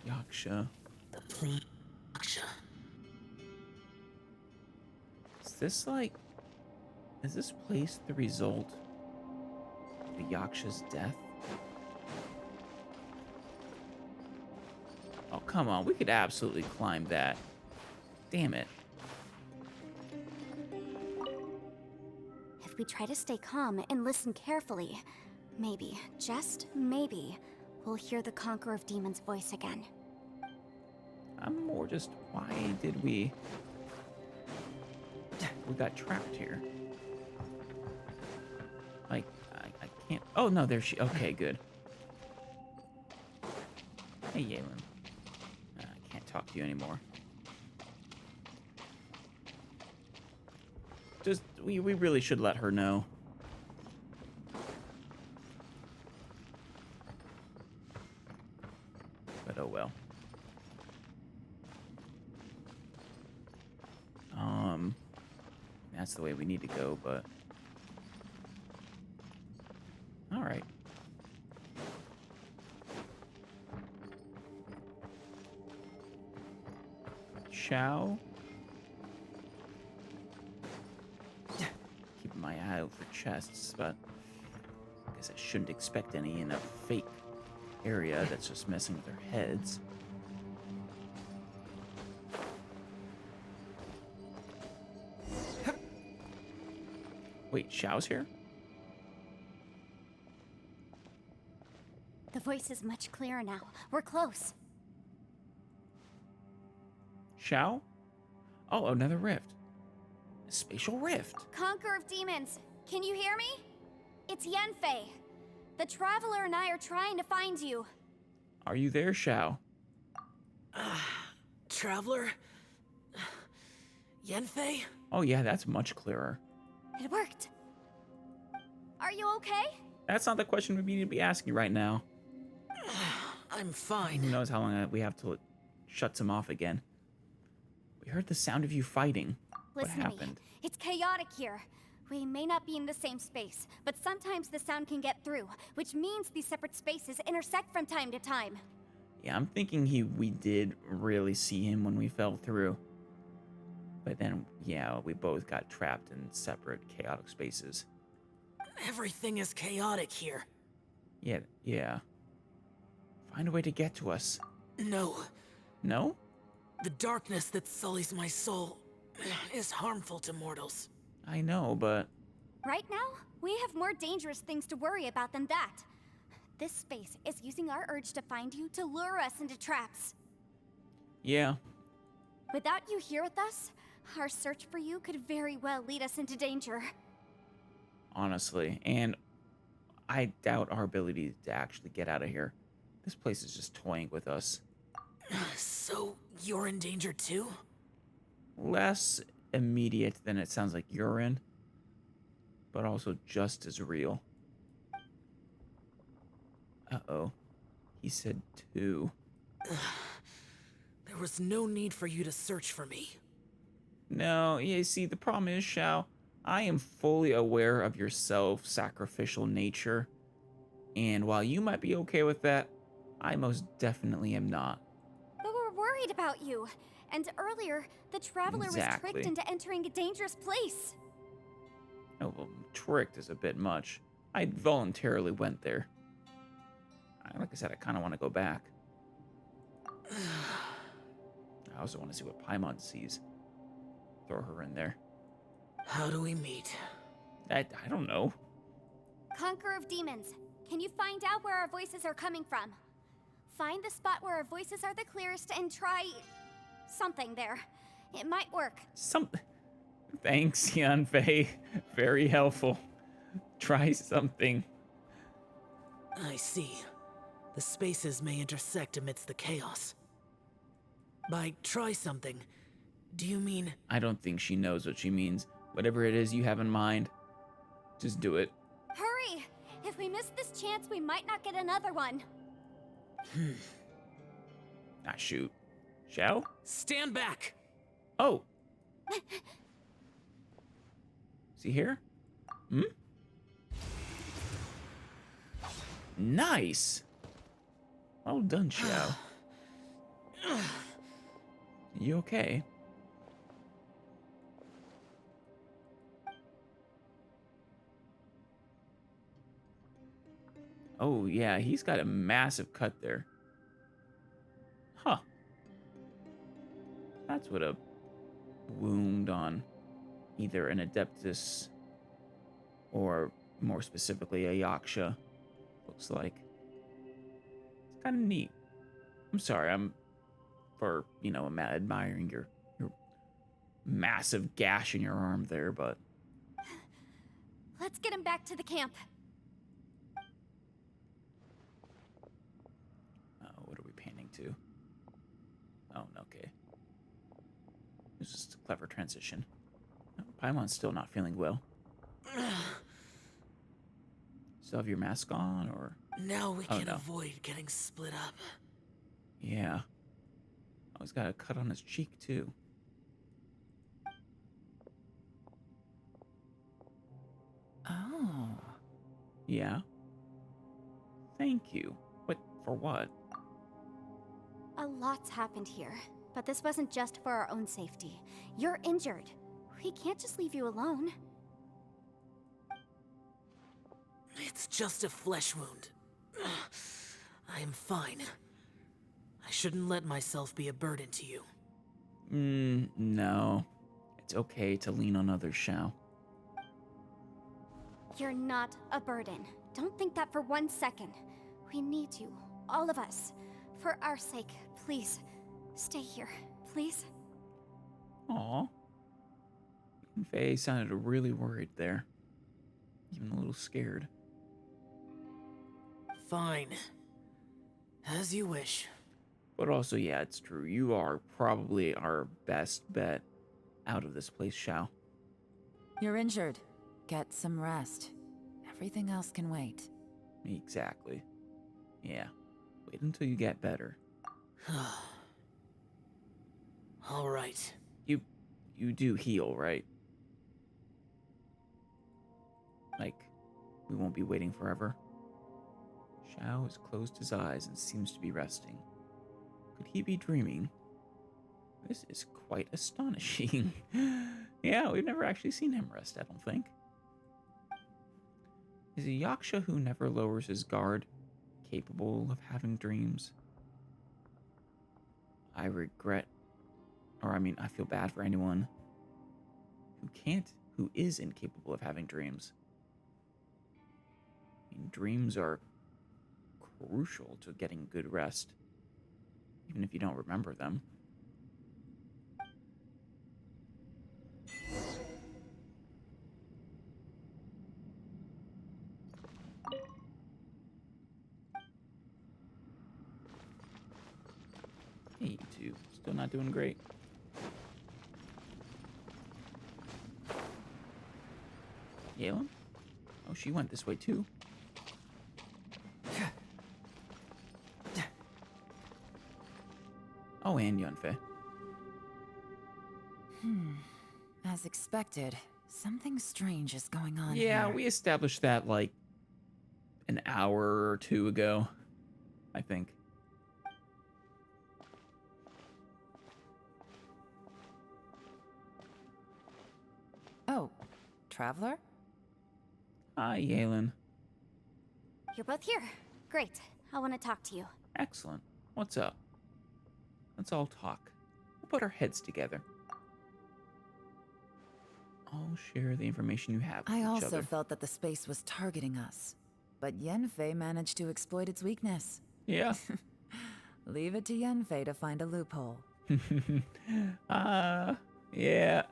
Yaksha. the prime Yaksha? Is this place the result of the Yaksha's death? Oh, come on. We could absolutely climb that. Damn it. If we try to stay calm and listen carefully, maybe, just maybe, we'll hear the Conqueror of Demons' voice again. I'm more just, why did we got trapped here? Like, I can't... Oh, no, there she... Okay, good. Hey, Yelan. I can't talk to you anymore. Just, we really should let her know. But oh well. That's the way we need to go, but... Alright. Xiao? Keeping my eye out for chests, but... I guess I shouldn't expect any in a fake area that's just messing with their heads. Wait, Xiao's here? The voice is much clearer now. We're close. Xiao? Oh, another rift. A spatial rift. Conqueror of Demons, can you hear me? It's Yanfei. The Traveler and I are trying to find you. Are you there, Xiao? Traveler? Yanfei? Oh yeah, that's much clearer. It worked. Are you okay? That's not the question we need to be asking right now. I'm fine. Who knows how long we have till it shuts him off again. We heard the sound of you fighting. Listen What to me. happened? It's chaotic here. We may not be in the same space, but sometimes the sound can get through, which means these separate spaces intersect from time to time. Yeah, I'm thinking we did really see him when we fell through. But then, yeah, we both got trapped in separate chaotic spaces. Everything is chaotic here. Yeah. Find a way to get to us. No. No? The darkness that sullies my soul is harmful to mortals. I know, but... Right now, we have more dangerous things to worry about than that. This space is using our urge to find you to lure us into traps. Yeah. Without you here with us, our search for you could very well lead us into danger. Honestly, and I doubt our ability to actually get out of here. This place is just toying with us. So, you're in danger too? Less immediate than it sounds like you're in, but also just as real. Uh-oh. He said 2. There was no need for you to search for me. No, you see, the problem is, Xiao, I am fully aware of your self-sacrificial nature, and while you might be okay with that, I most definitely am not. But we're worried about you. And earlier, the Traveler was tricked into entering a dangerous place. Oh, well, tricked is a bit much. I voluntarily went there. Like I said, I kind of want to go back. I also want to see what Paimon sees. Throw her in there. How do we meet? I don't know. Conqueror of Demons, can you find out where our voices are coming from? Find the spot where our voices are the clearest and try... something there. It might work. Thanks, Yanfei. Very helpful. Try something. I see. The spaces may intersect amidst the chaos. By try something, do you mean... I don't think she knows what she means. Whatever it is you have in mind, just do it. Hurry! If we miss this chance, we might not get another one. Ah, shoot. Xiao? Stand back! Oh! See here? Nice! Well done, Xiao. You okay? Oh, yeah, he's got a massive cut there. Huh. That's what a wound on either an Adeptus or, more specifically, a Yaksha looks like. It's kind of neat. I'm sorry, admiring your massive gash in your arm there, but... Let's get him back to the camp. What are we panning to? Oh, okay. It's just a clever transition. Oh, Paimon's still not feeling well. Still have your mask on, or... Now we can avoid getting split up. Yeah. Oh, he's got a cut on his cheek, too. Oh. Yeah? Thank you. But for what? A lot's happened here, but this wasn't just for our own safety. You're injured. We can't just leave you alone. It's just a flesh wound. I am fine. I shouldn't let myself be a burden to you. No. It's okay to lean on others, Xiao. You're not a burden. Don't think that for 1 second. We need you, all of us. For our sake, please, stay here, please. Aw. Yanfei sounded really worried there. Even a little scared. Fine. As you wish. But also, yeah, it's true. You are probably our best bet out of this place, Xiao. You're injured. Get some rest. Everything else can wait. Exactly. Yeah. Wait until you get better. All right. You do heal, right? Like, we won't be waiting forever. Xiao has closed his eyes and seems to be resting. Could he be dreaming? This is quite astonishing. Yeah, we've never actually seen him rest, I don't think. Is a Yaksha who never lowers his guard capable of having dreams? I feel bad for anyone who is incapable of having dreams. I mean, dreams are crucial to getting good rest, even if you don't remember them. Hey, you two. Still not doing great. Yelan? Oh, she went this way too. Oh, and Yanfei. As expected, something strange is going on Yeah, here. we established that like an hour or two ago, I think. Oh, Traveler? Hi, Yelan. You're both here. Great. I want to talk to you. Excellent. What's up? Let's all talk. We'll put our heads together. I'll share the information you have with I each also other. felt that the space was targeting us, but Yanfei managed to exploit its weakness. Yeah. Leave it to Yanfei to find a loophole. Yeah.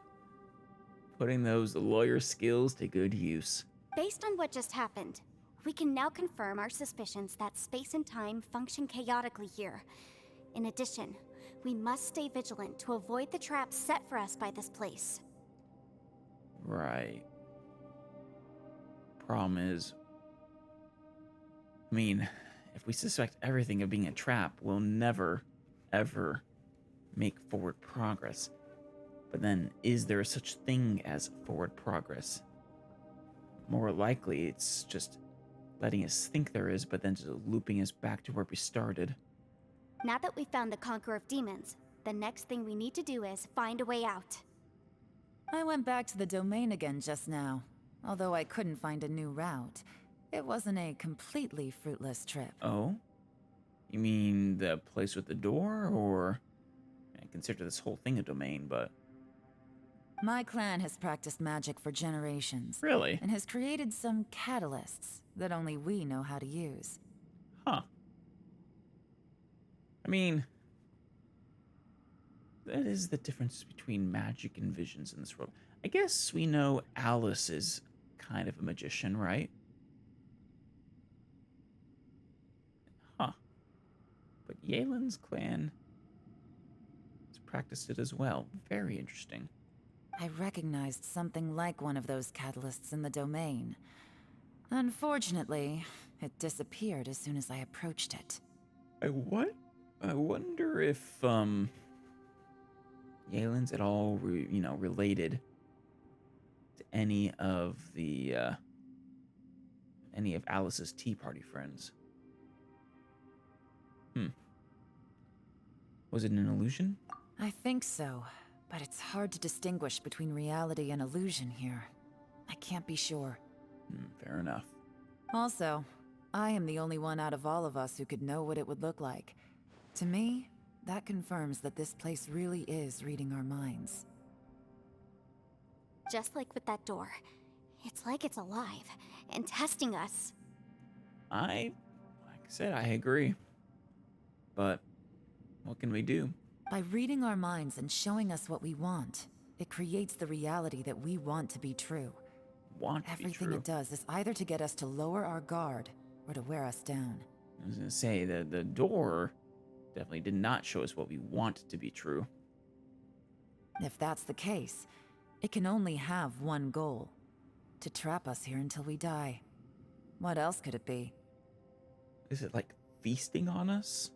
Putting those lawyer skills to good use. Based on what just happened, we can now confirm our suspicions that space and time function chaotically here. In addition, we must stay vigilant to avoid the traps set for us by this place. Right. Problem is, if we suspect everything of being a trap, we'll never, ever make forward progress. But then, is there such thing as forward progress? More likely, it's just letting us think there is, but then just looping us back to where we started. Now that we've found the Conqueror of Demons, the next thing we need to do is find a way out. I went back to the domain again just now. Although I couldn't find a new route, it wasn't a completely fruitless trip. Oh? You mean the place with the door, or... I consider this whole thing a domain, but... My clan has practiced magic for generations. Really? And has created some catalysts that only we know how to use. Huh. That is the difference between magic and visions in this world. I guess we know Alice is kind of a magician, right? Huh. But Yelan's clan has practiced it as well. Very interesting. I recognized something like one of those catalysts in the domain. Unfortunately, it disappeared as soon as I approached it. I wonder if, Yelan's at all, related to any of Alice's Tea Party friends. Was it an illusion? I think so, but it's hard to distinguish between reality and illusion here. I can't be sure. Fair enough. Also, I am the only one out of all of us who could know what it would look like. To me, that confirms that this place really is reading our minds. Just like with that door. It's like it's alive and testing us. Like I said, I agree. But what can we do? By reading our minds and showing us what we want, it creates the reality that we want to be true. Everything it does is either to get us to lower our guard or to wear us down. I was gonna say that the door definitely did not show us what we want to be true. If that's the case, it can only have one goal: to trap us here until we die. What else could it be? Is it like feasting on us?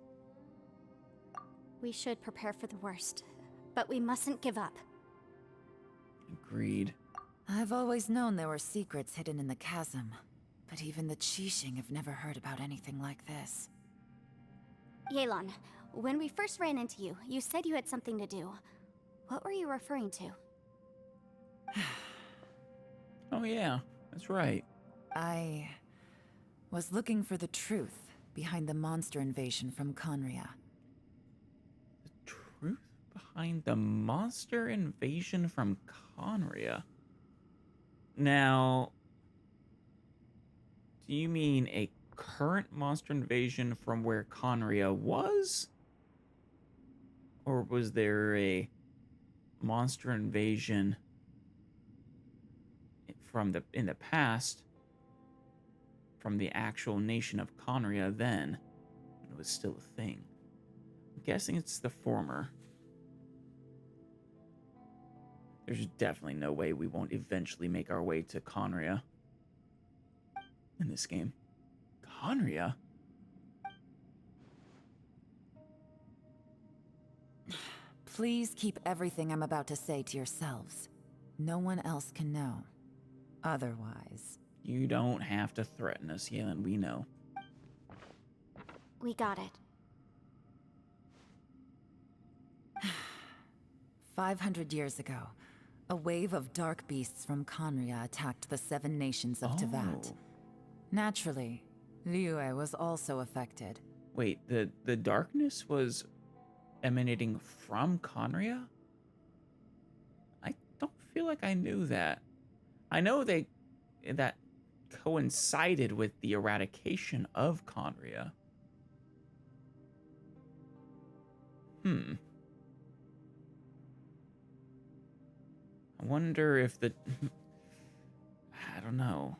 We should prepare for the worst, but we mustn't give up. Agreed. I've always known there were secrets hidden in the chasm, but even the Qixing have never heard about anything like this. Yelan, when we first ran into you, you said you had something to do. What were you referring to? Oh yeah, that's right. I was looking for the truth behind the monster invasion from Conria. The truth behind the monster invasion from Conria? Now, do you mean a current monster invasion from where Conria was? Or was there a monster invasion in the past from the actual nation of Conria then, when it was still a thing? I'm guessing it's the former. There's definitely no way we won't eventually make our way to Conria in this game. Conria? Please keep everything I'm about to say to yourselves. No one else can know. Otherwise... You don't have to threaten us, Yelan. We know. We got it. 500 years ago, a wave of dark beasts from Conria attacked the 7 nations of Teyvat. Naturally, Liyue was also affected. Wait, the darkness was emanating from Conria? I don't feel like I knew that. I know that coincided with the eradication of Conria. I wonder if I don't know.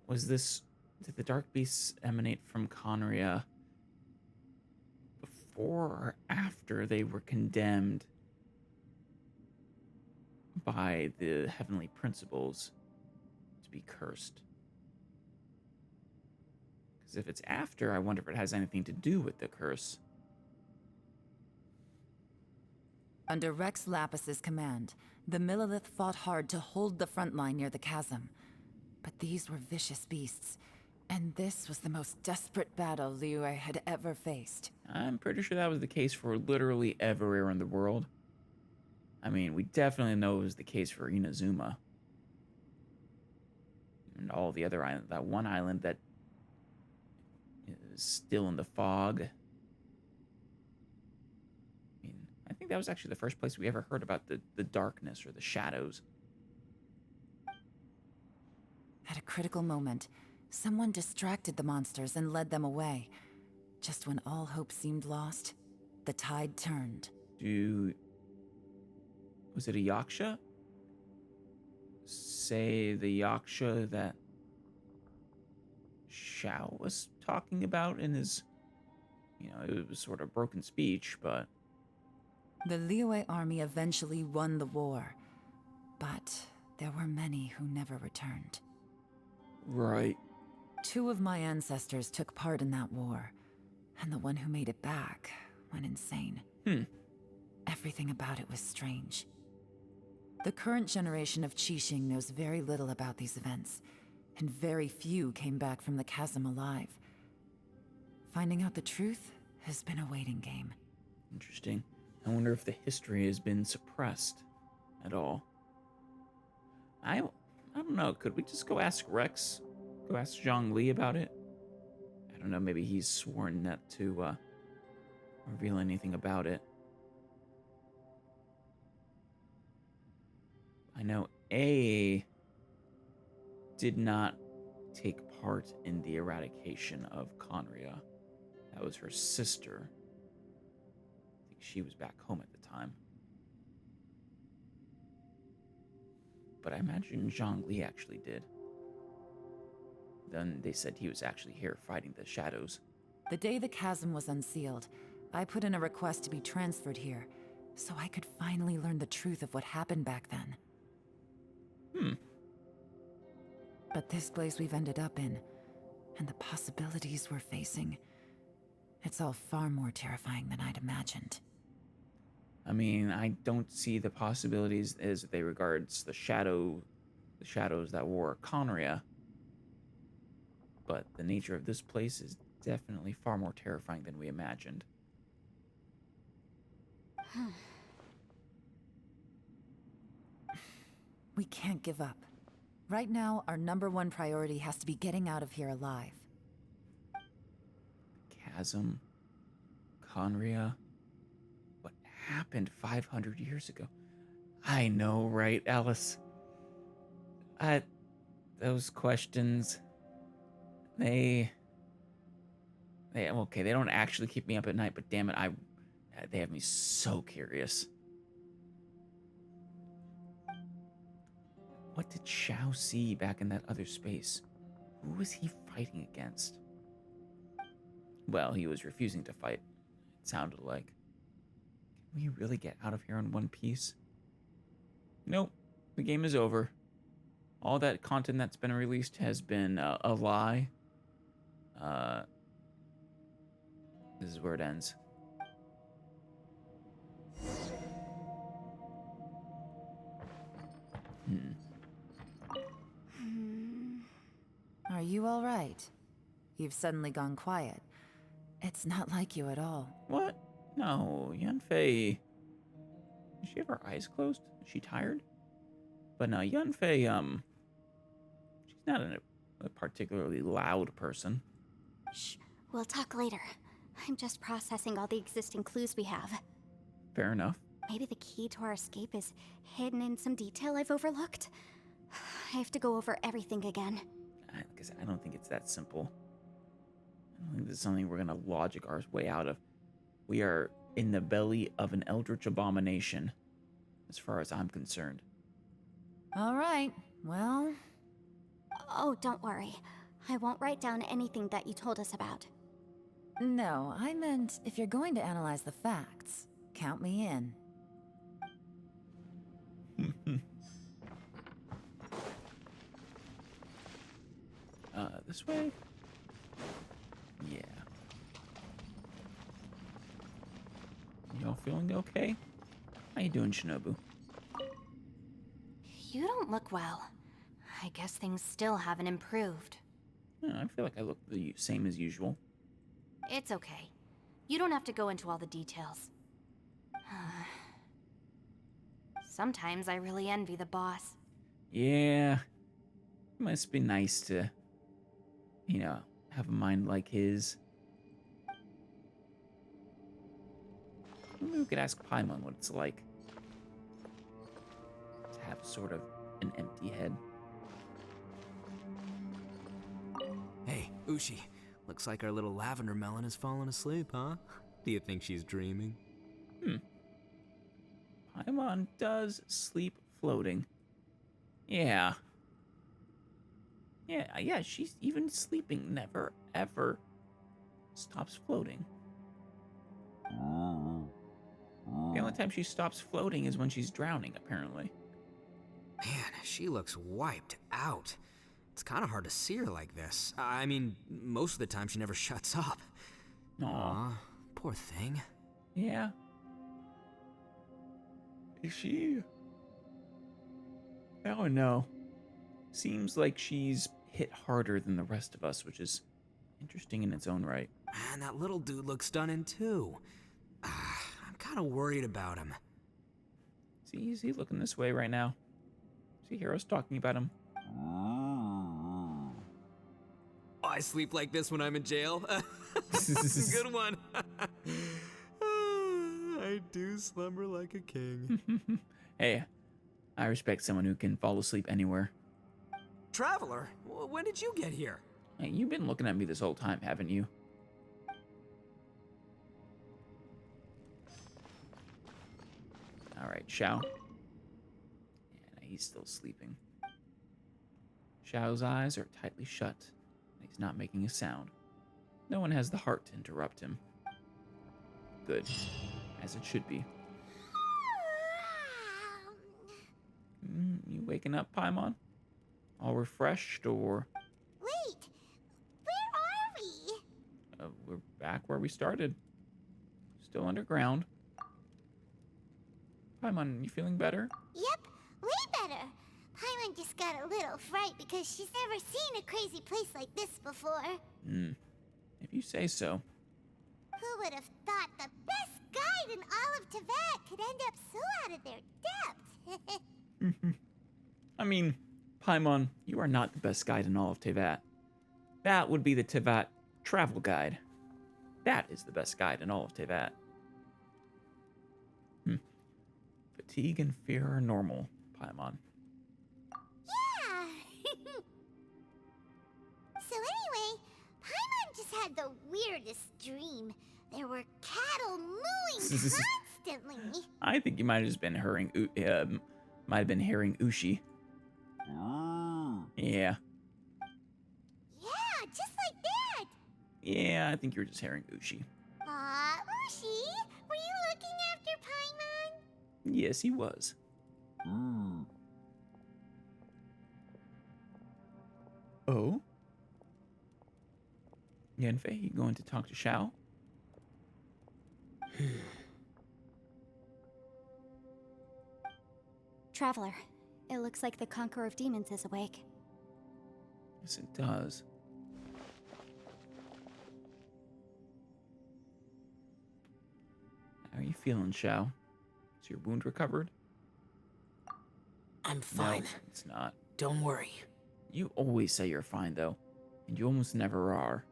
Did the Dark Beasts emanate from Conria before or after they were condemned by the Heavenly Principles to be cursed? Because if it's after, I wonder if it has anything to do with the curse. Under Rex Lapis's command, the Millelith fought hard to hold the front line near the chasm. But these were vicious beasts, and this was the most desperate battle Liyue had ever faced. I'm pretty sure that was the case for literally everywhere in the world. I mean, we definitely know it was the case for Inazuma. And all the other islands. That one island that is still in the fog. I mean, I think that was actually the first place we ever heard about the darkness or the shadows. At a critical moment, someone distracted the monsters and led them away. Just when all hope seemed lost, the tide turned. Was it a Yaksha? Say the Yaksha that Xiao was talking about in his, it was sort of broken speech, but... The Liyue army eventually won the war, but there were many who never returned. Right. 2 of my ancestors took part in that war, and the one who made it back went insane. Everything about it was strange. The current generation of Qixing knows very little about these events, and very few came back from the chasm alive. Finding out the truth has been a waiting game. Interesting. I wonder if the history has been suppressed at all. I don't know. Could we just go ask Rex go ask Zhongli about it. I don't know, maybe he's sworn not to reveal anything about it. I know A did not take part in the eradication of Conria. That was her sister. I think she was back home at the time. But I imagine Zhongli actually did. Then they said he was actually here fighting the shadows. The day the chasm was unsealed, I put in a request to be transferred here, so I could finally learn the truth of what happened back then. But this place we've ended up in, and the possibilities we're facing, it's all far more terrifying than I'd imagined. I mean, I don't see the possibilities as they regards the shadows that wore Conria. But the nature of this place is definitely far more terrifying than we imagined. We can't give up. Right now, our #1 priority has to be getting out of here alive. Chasm, Conria, what happened 500 years ago? I know, right, Alice? Those questions, they don't actually keep me up at night, but damn it, they have me so curious. What did Xiao see back in that other space? Who was he fighting against? Well, he was refusing to fight, it sounded like. Can we really get out of here in one piece? Nope, the game is over. All that content that's been released has been a lie. This is where it ends. Are you all right? You've suddenly gone quiet. It's not like you at all. What? No, Yanfei. Does she have her eyes closed? Is she tired? But no, Yanfei, she's not a particularly loud person. Shh, we'll talk later. I'm just processing all the existing clues we have. Fair enough. Maybe the key to our escape is hidden in some detail I've overlooked. I have to go over everything again. Because I don't think it's that simple. I don't think this is something we're gonna logic our way out of. We are in the belly of an eldritch abomination, as far as I'm concerned. All right, well... Oh, don't worry. I won't write down anything that you told us about. No, I meant if you're going to analyze the facts, count me in. This way? Yeah. Y'all feeling okay? How you doing, Shinobu? You don't look well. I guess things still haven't improved. I feel like I look the same as usual. It's okay. You don't have to go into all the details. Sometimes I really envy the boss. Yeah. It must be nice to, have a mind like his. Maybe we could ask Paimon what it's like to have sort of an empty head. Hey, Ushi. Looks like our little lavender melon has fallen asleep, huh? Do you think she's dreaming? Paimon does sleep floating. Yeah. Yeah, she's even sleeping never, ever stops floating. The only time she stops floating is when she's drowning, apparently. Man, she looks wiped out. It's kind of hard to see her like this. I mean, most of the time she never shuts up. Aw, poor thing. Yeah. Is she? I don't know. Seems like she's hit harder than the rest of us, which is interesting in its own right. Man, that little dude looks stunning too. I'm kind of worried about him. See, is he looking this way right now? See Heroes talking about him? I sleep like this when I'm in jail. Good one. I do slumber like a king. Hey, I respect someone who can fall asleep anywhere. Traveler, when did you get here? Hey, you've been looking at me this whole time, haven't you? All right, Xiao. Yeah, he's still sleeping. Xiao's eyes are tightly shut, and he's not making a sound. No one has the heart to interrupt him. Good, as it should be. You waking up, Paimon? All refreshed, or...? Wait, where are we? We're back where we started. Still underground. Paimon, you feeling better? Yep, way better. Paimon just got a little fright because she's never seen a crazy place like this before. If you say so. Who would have thought the best guide in all of Teyvat could end up so out of their depth? I mean, Paimon, you are not the best guide in all of Teyvat. That would be the Teyvat travel guide. That is the best guide in all of Teyvat. Fatigue and fear are normal, Paimon. Yeah! So anyway, Paimon just had the weirdest dream. There were cattle mooing constantly. I think you might have just been hearing, Ushi. Yeah. Yeah, just like that. Yeah, I think you were just hearing Ushi. Aw, Ushi, were you looking after Paimon? Yes, he was. Oh? Yanfei, you going to talk to Xiao? Traveler, it looks like the Conqueror of Demons is awake. Yes, it does. How are you feeling, Xiao? Is your wound recovered? I'm fine. No, it's not. Don't worry. You always say you're fine, though, and you almost never are.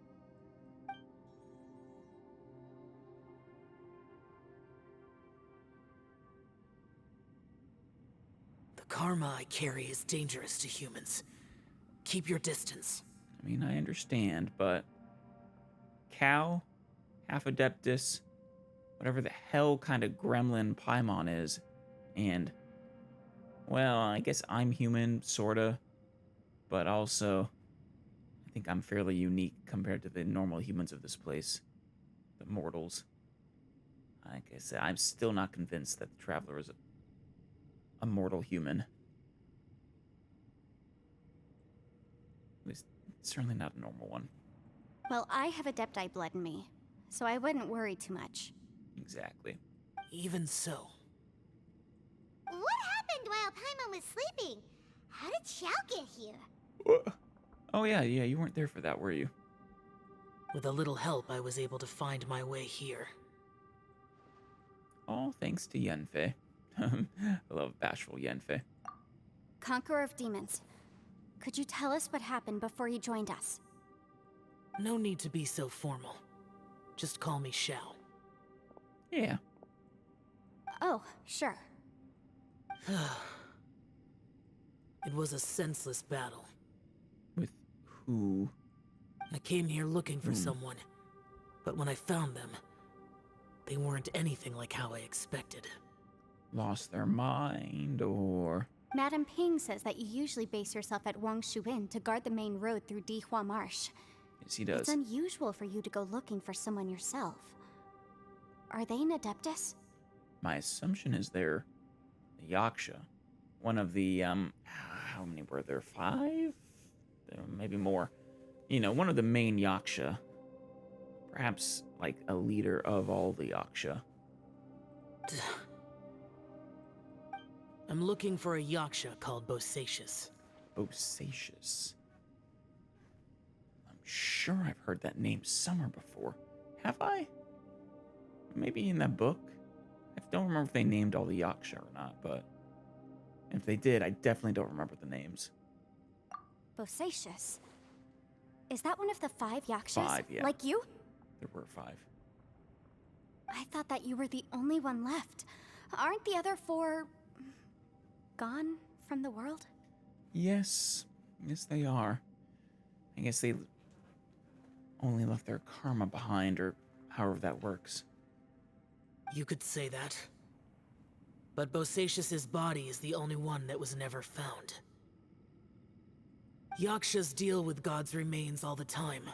The karma I carry is dangerous to humans. Keep your distance. I mean, I understand, but... Cow, half Adeptus, whatever the hell kind of gremlin Paimon is, and... Well, I guess I'm human, sorta, but also... I think I'm fairly unique compared to the normal humans of this place. The mortals. Like I said, I'm still not convinced that the Traveler is a mortal human. At least, certainly not a normal one. Well, I have Adepti blood in me, so I wouldn't worry too much. Exactly. Even so. What happened while Paimon was sleeping? How did Xiao get here? What? Oh yeah, you weren't there for that, were you? With a little help, I was able to find my way here. All thanks to Yanfei. I love bashful Yanfei. Conqueror of Demons, could you tell us what happened before you joined us? No need to be so formal. Just call me Xiao. Yeah. Oh, sure. It was a senseless battle. With who? I came here looking for someone, but when I found them, they weren't anything like how I expected. Lost their mind, or... Madame Ping says that you usually base yourself at Wangshu Inn to guard the main road through Dihua Marsh. Yes, he does. It's unusual for you to go looking for someone yourself. Are they an Adeptus? My assumption is they're the Yaksha. One of the, how many were there? 5? Maybe more. You know, one of the main Yaksha. Perhaps, like, a leader of all the Yaksha. I'm looking for a Yaksha called Bosacious. Bosacious. I'm sure I've heard that name somewhere before. Have I? Maybe in that book? I don't remember if they named all the Yaksha or not, but... if they did, I definitely don't remember the names. Bosacious. is that one of the 5 Yakshas? 5, yeah. Like you? There were 5. I thought that you were the only one left. Aren't the other 4... gone from the world? Yes. Yes, they are. I guess they only left their karma behind, or however that works. You could say that. But Bosacius's body is the only one that was never found. Yakshas deal with God's remains all the time,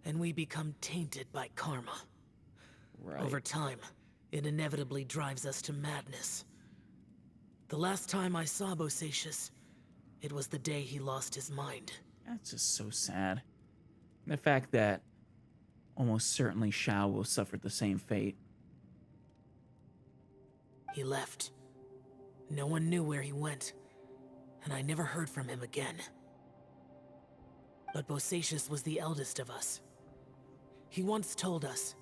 and we become tainted by karma. Right. Over time, it inevitably drives us to madness. The last time I saw Bosacius, it was the day he lost his mind. That's just so sad. The fact that almost certainly Xiao will suffer the same fate. He left. No one knew where he went, and I never heard from him again. But Bosacius was the eldest of us. He once told us,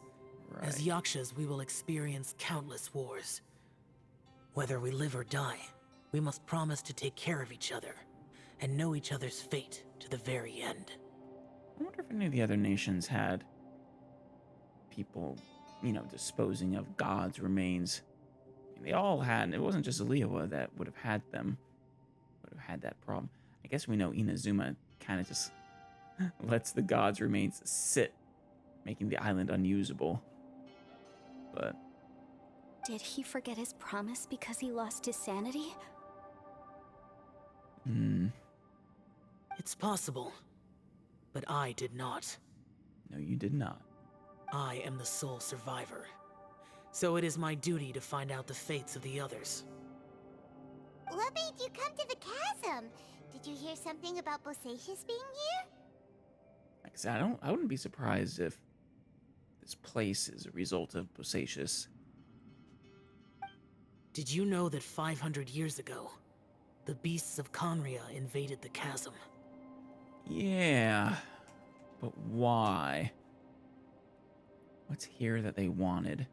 as Yakshas we will experience countless wars. Whether we live or die, we must promise to take care of each other, and know each other's fate to the very end. I wonder if any of the other nations had people, disposing of God's remains. I mean, they all had. It wasn't just Iliwa that would have had that problem. I guess we know Inazuma kind of just lets the God's remains sit, making the island unusable. But Did he forget his promise because he lost his sanity? It's possible, but I did not. no, you did not. I am the sole survivor, so it is my duty to find out the fates of the others. What made you come to the chasm? Did you hear something about Bosacius being here? Like I said, I wouldn't be surprised if this place is a result of Bosacius. Did you know that 500 years ago, the beasts of Conria invaded the chasm? Yeah, but why? What's here that they wanted?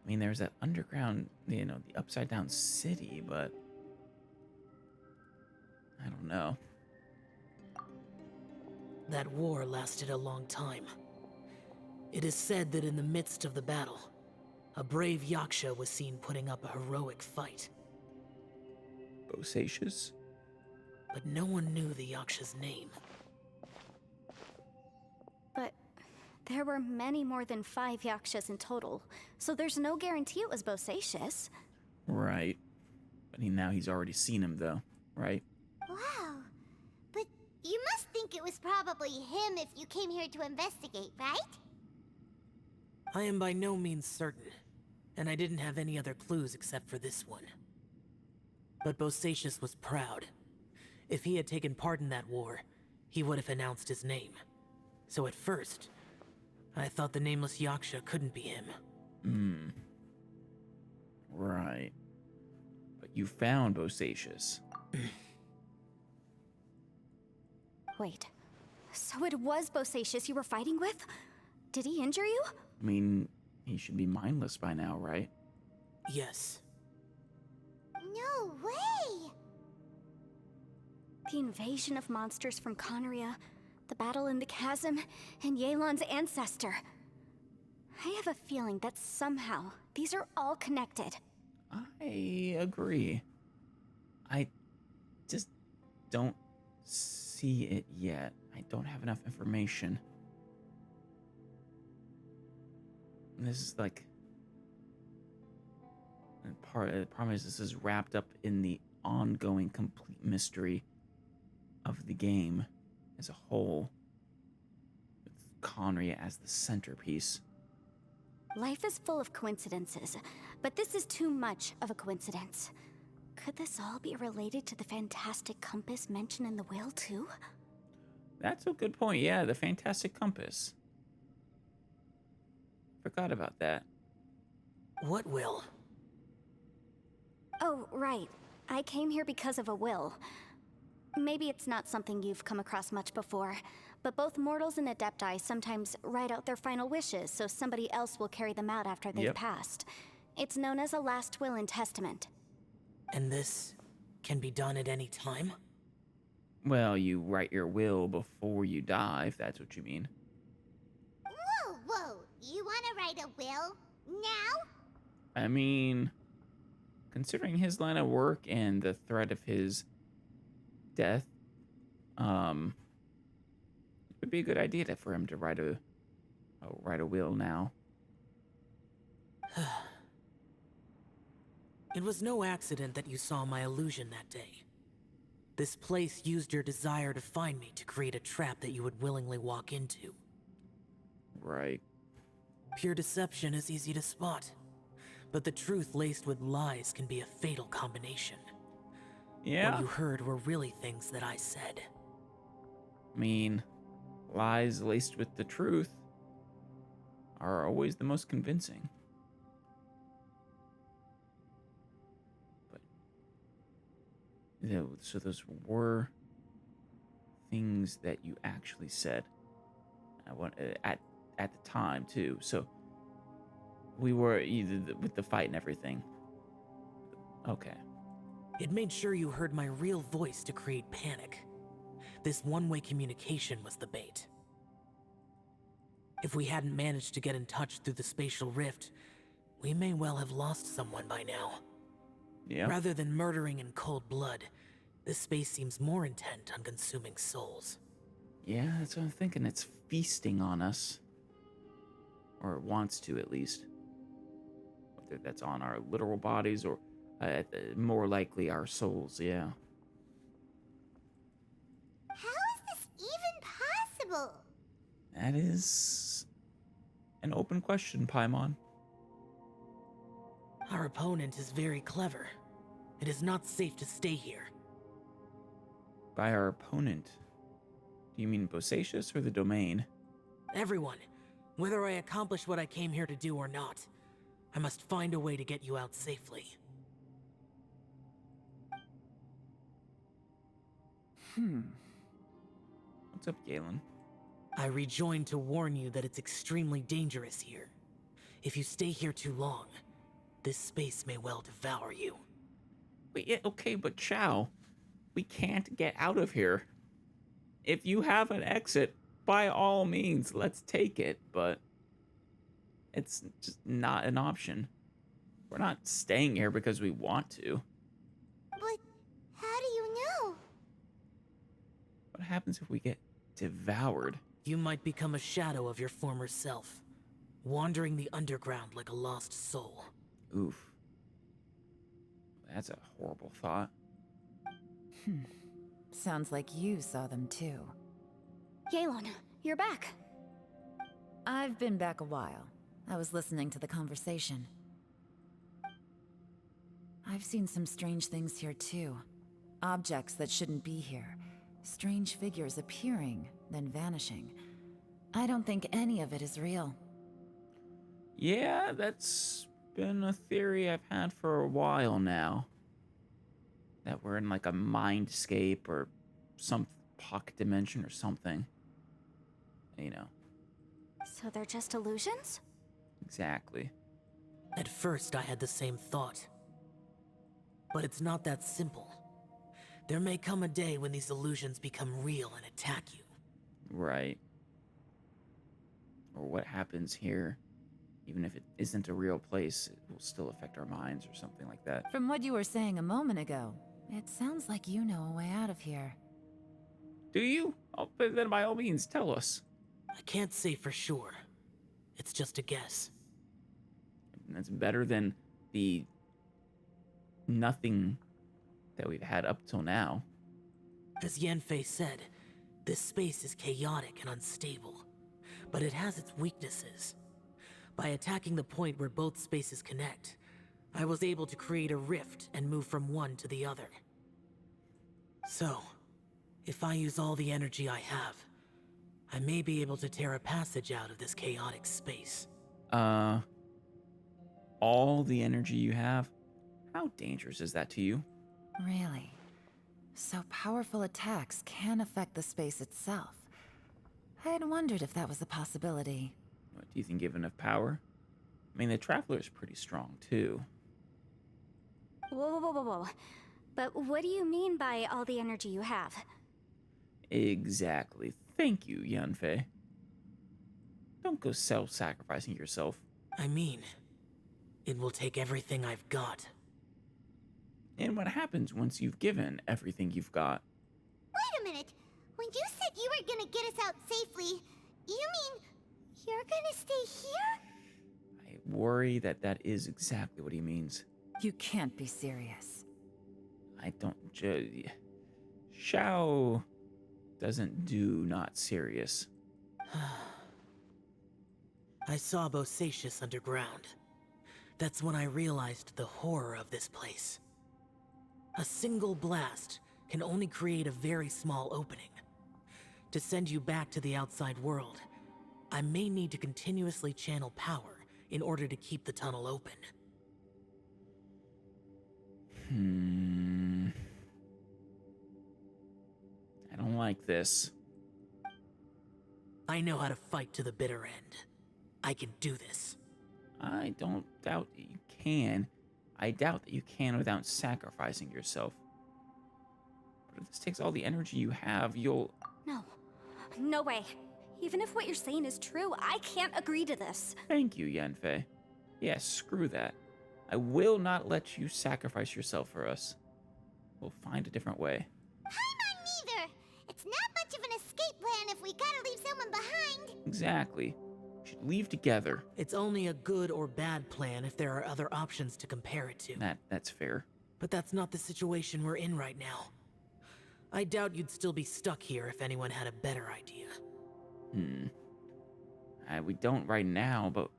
I mean, there's that underground, the upside down city, but I don't know. That war lasted a long time. It is said that in the midst of the battle, a brave Yaksha was seen putting up a heroic fight. Bosacius? But no one knew the Yaksha's name. But there were many more than 5 Yakshas in total, so there's no guarantee it was Bosacius. Right. But now he's already seen him, though, right? Wow. But you must think it was probably him if you came here to investigate, right? I am by no means certain, and I didn't have any other clues except for this one. But Bosacius was proud. If he had taken part in that war, he would have announced his name. So at first, I thought the nameless Yaksha couldn't be him. Right. But you found Bosacius. Wait, so it was Bosacius you were fighting with? Did he injure you? I mean, he should be mindless by now, right? Yes. No way! The invasion of monsters from Conria, the battle in the chasm, and Yelan's ancestor. I have a feeling that somehow these are all connected. I agree. I just don't see it yet. I don't have enough information. And this is like... And the problem is this is wrapped up in the ongoing complete mystery of the game as a whole, with Conria as the centerpiece. Life is full of coincidences, but this is too much of a coincidence. Could this all be related to the fantastic compass mentioned in the will, too? That's a good point, yeah, the fantastic compass. Forgot about that. What will? Oh, right. I came here because of a will. Maybe it's not something you've come across much before, but both mortals and adepti sometimes write out their final wishes so somebody else will carry them out after they've passed. It's known as a last will and testament. And this can be done at any time? Well, you write your will before you die, if that's what you mean. Whoa, whoa. You want to write a will? Now? I mean, considering his line of work and the threat of his death, it would be a good idea for him to write a will now. It was no accident that you saw my illusion that day. This place used your desire to find me to create a trap that you would willingly walk into. Right. Pure deception is easy to spot, but the truth laced with lies can be a fatal combination. Yeah. What you heard were really things that I said. I mean, lies laced with the truth are always the most convincing. But so those were things that you actually said. I want at the time too. So we were either with the fight and everything. Okay. It made sure you heard my real voice to create panic. This one-way communication was the bait. If we hadn't managed to get in touch through the spatial rift, we may well have lost someone by now. Yeah. Rather than murdering in cold blood, this space seems more intent on consuming souls. Yeah, that's what I'm thinking. It's feasting on us. Or it wants to, at least. Whether that's on our literal bodies or more likely our souls, yeah. How is this even possible? That is an open question, Paimon. Our opponent is very clever. It is not safe to stay here. By our opponent, do you mean Bosacius or the domain? Everyone, whether I accomplish what I came here to do or not, I must find a way to get you out safely. What's up, Yelan? I rejoined to warn you that it's extremely dangerous here. If you stay here too long, this space may well devour you. Wait, yeah, okay, but Xiao, we can't get out of here. If you have an exit, by all means, let's take it, but it's just not an option. We're not staying here because we want to. But how do you know? What happens if we get devoured? You might become a shadow of your former self, wandering the underground like a lost soul. Oof. That's a horrible thought. Sounds like you saw them too. Yelan, you're back. I've been back a while. I was listening to the conversation. I've seen some strange things here too. Objects that shouldn't be here. Strange figures appearing, then vanishing. I don't think any of it is real. Yeah, that's been a theory I've had for a while now. That we're in like a mindscape or some pocket dimension or something. You know. So they're just illusions? Exactly. At first, I had the same thought. But it's not that simple. There may come a day when these illusions become real and attack you. Right. Or what happens here, even if it isn't a real place, it will still affect our minds or something like that. From what you were saying a moment ago, it sounds like you know a way out of here. Do you? Oh, but then by all means, tell us. I can't say for sure. It's just a guess. And that's better than the nothing that we've had up till now. As Yanfei said, this space is chaotic and unstable, but it has its weaknesses. By attacking the point where both spaces connect, I was able to create a rift and move from one to the other. So, if I use all the energy I have, I may be able to tear a passage out of this chaotic space. All the energy you have? How dangerous is that to you? Really? So powerful attacks can affect the space itself. I had wondered if that was a possibility. What, do you think you have enough power? I mean, the Traveler's pretty strong, too. Whoa. But what do you mean by all the energy you have? Exactly. Thank you, Yanfei. Don't go self-sacrificing yourself. I mean, it will take everything I've got. And what happens once you've given everything you've got? Wait a minute. When you said you were gonna get us out safely, you mean you're gonna stay here? I worry that that is exactly what he means. You can't be serious. I don't Xiao doesn't do not serious. I saw Bosacius underground. That's when I realized the horror of this place. A single blast can only create a very small opening. To send you back to the outside world, I may need to continuously channel power in order to keep the tunnel open. I don't like this. I know how to fight to the bitter end. I can do this. I don't doubt that you can. I doubt that you can without sacrificing yourself. But if this takes all the energy you have, you'll... No. No way. Even if what you're saying is true, I can't agree to this. Thank you, Yanfei. Yes, screw that. I will not let you sacrifice yourself for us. We'll find a different way. Paimon neither. It's not much of an escape plan if we gotta leave someone behind. Exactly. We should leave together. It's only a good or bad plan if there are other options to compare it to. That's fair. But that's not the situation we're in right now. I doubt you'd still be stuck here if anyone had a better idea. We don't right now, but...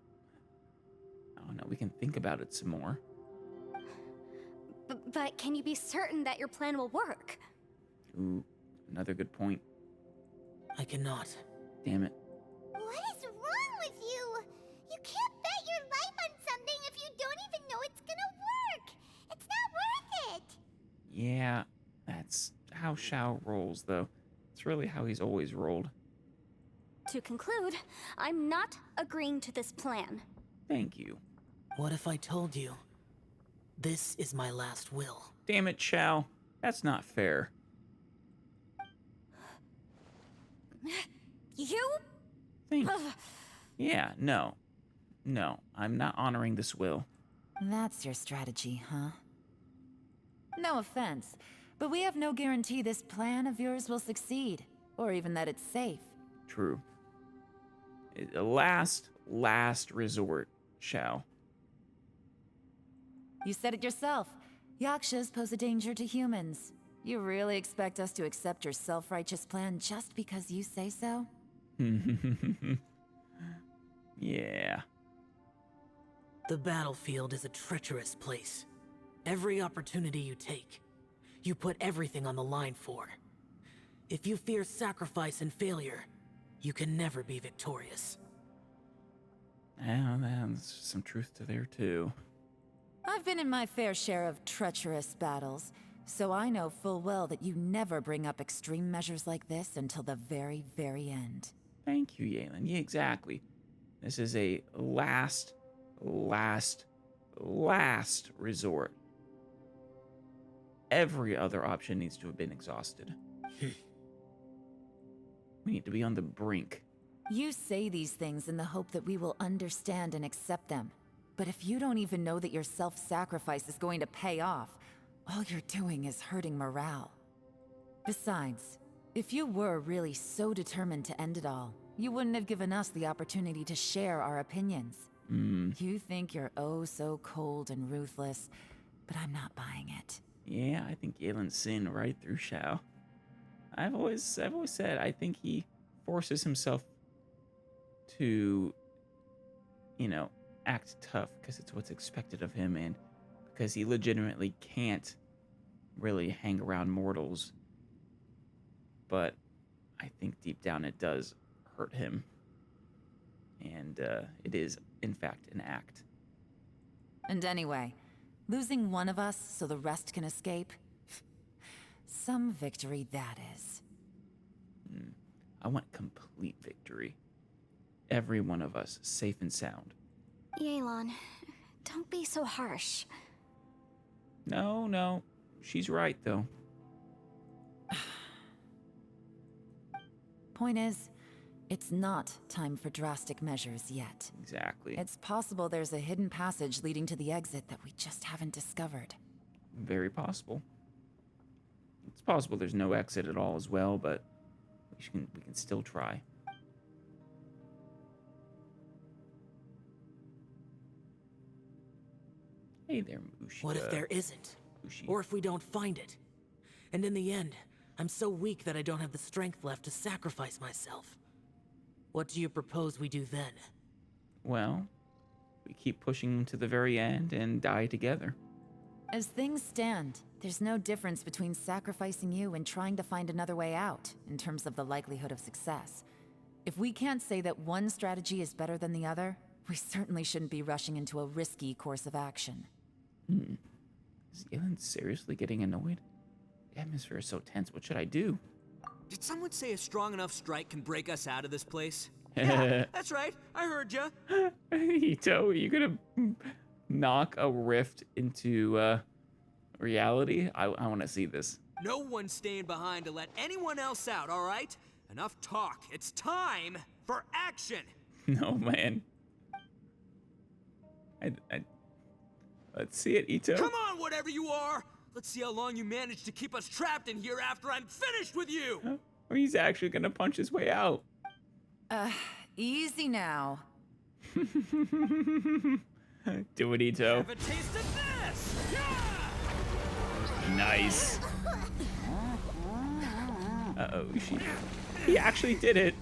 Oh no, we can think about it some more. But can you be certain that your plan will work? Ooh, another good point. I cannot. Damn it. What is wrong with you? You can't bet your life on something if you don't even know it's gonna work. It's not worth it. Yeah, that's how Xiao rolls, though. It's really how he's always rolled. To conclude, I'm not agreeing to this plan. Thank you. What if I told you? This is my last will. Damn it, Xiao. That's not fair. You? Thanks. Yeah, no. No, I'm not honoring this will. That's your strategy, huh? No offense, but we have no guarantee this plan of yours will succeed, or even that it's safe. True. A last resort, Xiao. You said it yourself. Yakshas pose a danger to humans. You really expect us to accept your self-righteous plan just because you say so? Yeah. The battlefield is a treacherous place. Every opportunity you take, you put everything on the line for. If you fear sacrifice and failure, you can never be victorious. Yeah, there's some truth to there, too. I've been in my fair share of treacherous battles, so I know full well that you never bring up extreme measures like this until the very, very end. Thank you, Yelan. Yeah, exactly. This is a last resort. Every other option needs to have been exhausted. We need to be on the brink. You say these things in the hope that we will understand and accept them. But if you don't even know that your self-sacrifice is going to pay off, all you're doing is hurting morale. Besides, if you were really so determined to end it all, you wouldn't have given us the opportunity to share our opinions. You think you're oh so cold and ruthless, but I'm not buying it. Yeah, I think Yelan's seen right through Xiao. I've always said I think he forces himself to, act tough because it's what's expected of him, and because he legitimately can't really hang around mortals. But I think deep down it does hurt him, and it is in fact an act. And anyway, losing one of us so the rest can escape? Some victory that is. I want complete victory. Every one of us safe and sound. Yelan, don't be so harsh. No, she's right though. point is, it's not time for drastic measures yet. Exactly. It's possible there's a hidden passage leading to the exit that we just haven't discovered. Very possible. It's possible there's no exit at all as well, but we can still try. Hey there, Mushi. What if there isn't? Mushi. Or if we don't find it? And in the end, I'm so weak that I don't have the strength left to sacrifice myself. What do you propose we do then? Well, we keep pushing to the very end and die together. As things stand, there's no difference between sacrificing you and trying to find another way out, in terms of the likelihood of success. If we can't say that one strategy is better than the other, we certainly shouldn't be rushing into a risky course of action. Is Yelan seriously getting annoyed? The atmosphere is so tense. What should I do? Did someone say a strong enough strike can break us out of this place? Yeah, that's right. I heard ya. Itto, are you gonna knock a rift into reality? I want to see this. No one's staying behind to let anyone else out, all right? Enough talk. It's time for action. No, man. Let's see it, Itto. Come on, whatever you are. Let's see how long you manage to keep us trapped in here after I'm finished with you. Or he's actually gonna punch his way out. Easy now. Do it, Itto. Have a taste of this. Yeah! Nice. Uh-oh, he actually did it.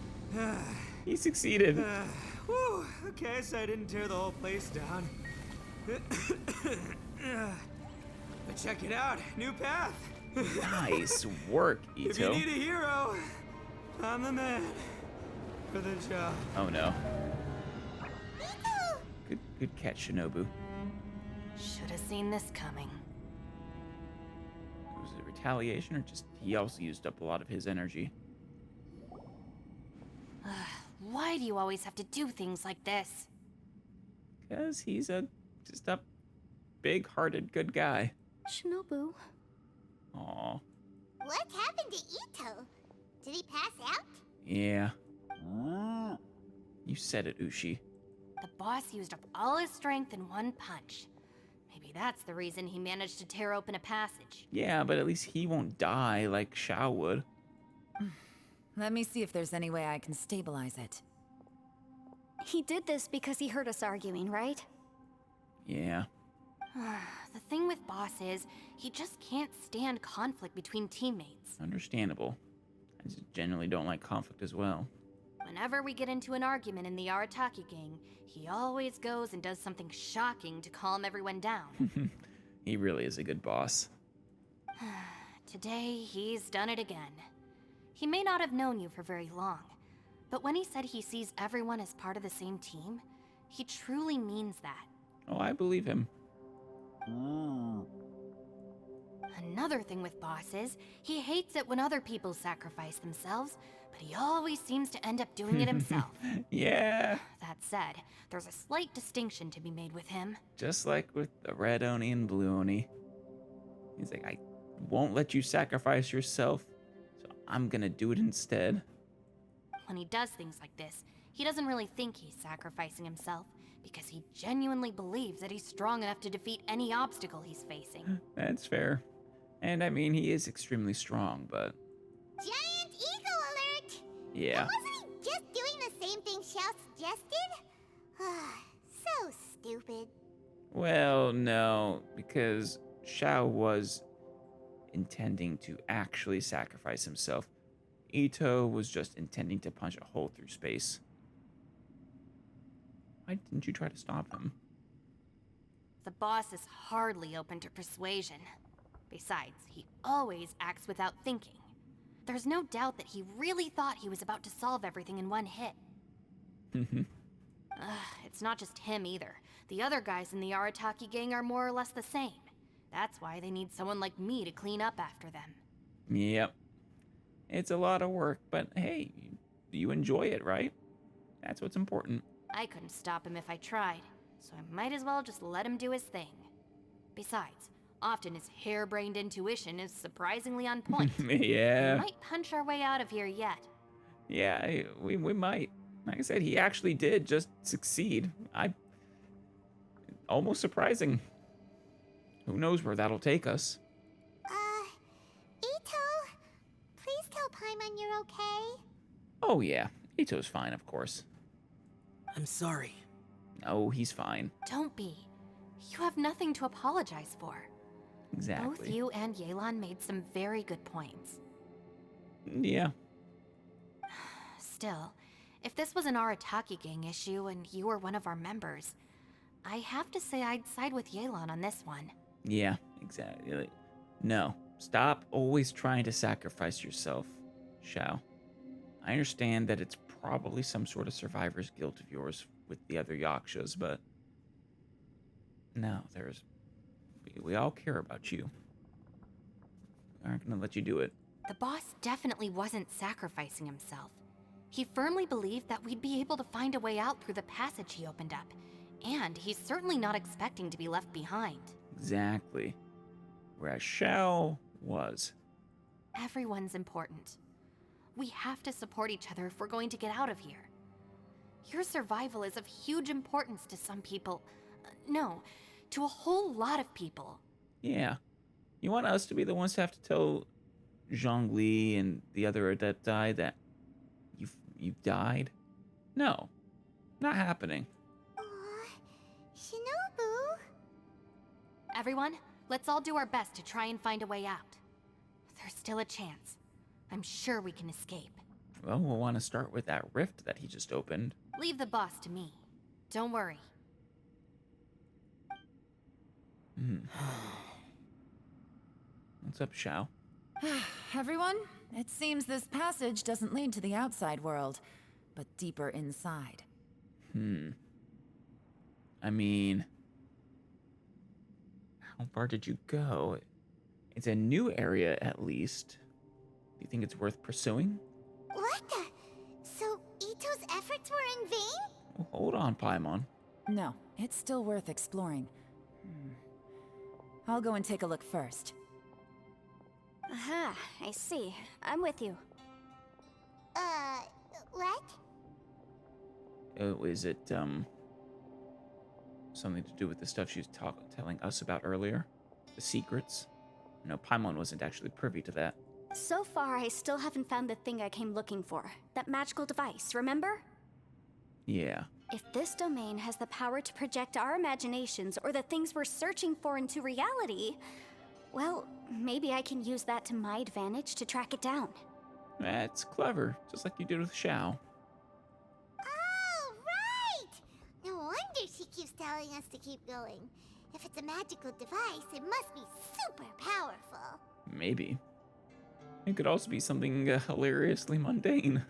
He succeeded. Whew, okay, so I didn't tear the whole place down. But check it out, new path. Nice work, Itto. If you need a hero, I'm the man for the job. Oh no. Good catch, Shinobu. Should have seen this coming. Was it retaliation or just he also used up a lot of his energy? Why do you always have to do things like this? Because he's just a big-hearted good guy. Shinobu. Aw. What happened to Itto? Did he pass out? Yeah. You said it, Ushi. The boss used up all his strength in one punch. Maybe that's the reason he managed to tear open a passage. Yeah, but at least he won't die like Xiao would. Let me see if there's any way I can stabilize it. He did this because he heard us arguing, right? Yeah. The thing with Boss is, he just can't stand conflict between teammates. Understandable. I just generally don't like conflict as well. Whenever we get into an argument in the Arataki gang, he always goes and does something shocking to calm everyone down. He really is a good boss. Today, he's done it again. He may not have known you for very long, but when he said he sees everyone as part of the same team, he truly means that. Oh, I believe him. Another thing with Boss is, he hates it when other people sacrifice themselves, but he always seems to end up doing it himself. Yeah. That said, there's a slight distinction to be made with him. Just like with the red Oni and blue Oni. He's like, I won't let you sacrifice yourself, so I'm gonna do it instead. When he does things like this, he doesn't really think he's sacrificing himself, because he genuinely believes that he's strong enough to defeat any obstacle he's facing. That's fair. And I mean, he is extremely strong, but... Giant ego alert! Yeah. And wasn't he just doing the same thing Xiao suggested? So stupid. Well, no, because Xiao was intending to actually sacrifice himself. Itto was just intending to punch a hole through space. Why didn't you try to stop him? The boss is hardly open to persuasion. Besides, he always acts without thinking. There's no doubt that he really thought he was about to solve everything in one hit. It's not just him either. The other guys in the Arataki gang are more or less the same. That's why they need someone like me to clean up after them. Yep. It's a lot of work, but hey, you enjoy it, right? That's what's important. I couldn't stop him if I tried, so I might as well just let him do his thing. Besides, often his harebrained intuition is surprisingly on point. Yeah. We might punch our way out of here yet. Yeah, we might. Like I said, he actually did just succeed. Almost surprising. Who knows where that'll take us? Itto, please tell Paimon you're okay. Oh yeah, Ito's fine, of course. I'm sorry. No, he's fine. Don't be. You have nothing to apologize for. Exactly. Both you and Yelan made some very good points. Yeah. Still, if this was an Arataki gang issue and you were one of our members, I have to say I'd side with Yelan on this one. Yeah, exactly. No, stop always trying to sacrifice yourself, Xiao. I understand that it's probably some sort of survivor's guilt of yours with the other Yakshas, but no, we all care about you. We aren't gonna let you do it. The boss definitely wasn't sacrificing himself. He firmly believed that we'd be able to find a way out through the passage he opened up, and he's certainly not expecting to be left behind. Exactly. Whereas Xiao was. Everyone's important. We have to support each other if we're going to get out of here. Your survival is of huge importance to some people. No, to a whole lot of people. Yeah. You want us to be the ones to have to tell Zhongli and the other Adepti that you've died? No. Not happening. Shinobu? Everyone, let's all do our best to try and find a way out. There's still a chance. I'm sure we can escape. Well, we'll want to start with that rift that he just opened. Leave the boss to me. Don't worry. What's up, Xiao? Everyone, it seems this passage doesn't lead to the outside world, but deeper inside. I mean, how far did you go? It's a new area, at least. Do you think it's worth pursuing? What the? So Itto's efforts were in vain? Well, hold on, Paimon. No, it's still worth exploring. I'll go and take a look first. Aha, I see. I'm with you. What? Oh, is it, something to do with the stuff she was telling us about earlier? The secrets? No, Paimon wasn't actually privy to that. So far, I still haven't found the thing I came looking for. That magical device, remember? Yeah. If this domain has the power to project our imaginations or the things we're searching for into reality, well, maybe I can use that to my advantage to track it down. That's clever, just like you did with Xiao. Oh, right! No wonder she keeps telling us to keep going. If it's a magical device, it must be super powerful. Maybe. It could also be something hilariously mundane,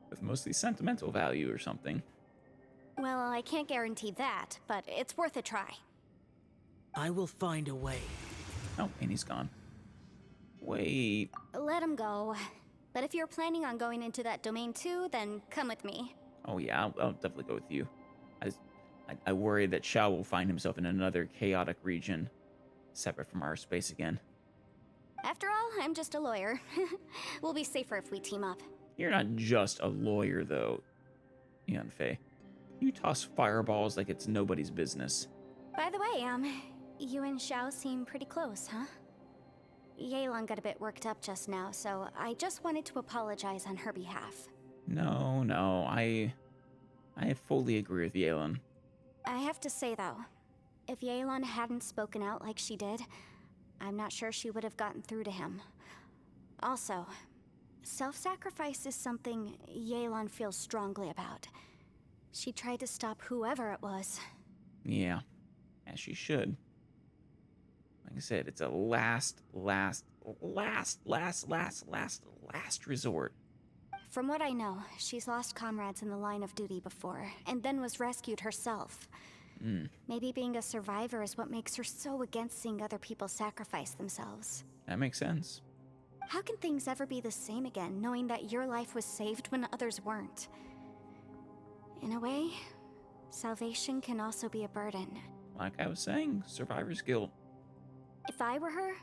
with mostly sentimental value or something. Well, I can't guarantee that, but it's worth a try. I will find a way. Oh, and he's gone. Wait. Let him go. But if you're planning on going into that domain too, then come with me. Oh yeah, I'll definitely go with you. I worry that Xiao will find himself in another chaotic region, separate from our space again. After all, I'm just a lawyer. We'll be safer if we team up. You're not just a lawyer, though, Yanfei. You toss fireballs like it's nobody's business. By the way, you and Xiao seem pretty close, huh? Yelan got a bit worked up just now, so I just wanted to apologize on her behalf. No, I fully agree with Yelan. I have to say, though, if Yelan hadn't spoken out like she did, I'm not sure she would have gotten through to him. Also, self-sacrifice is something Yelan feels strongly about. She tried to stop whoever it was. Yeah, as she should. Like I said, it's a last resort. From what I know, she's lost comrades in the line of duty before, and then was rescued herself. Maybe being a survivor is what makes her so against seeing other people sacrifice themselves. That makes sense. How can things ever be the same again, knowing that your life was saved when others weren't? In a way, salvation can also be a burden. Like I was saying, survivor's guilt. If I were her,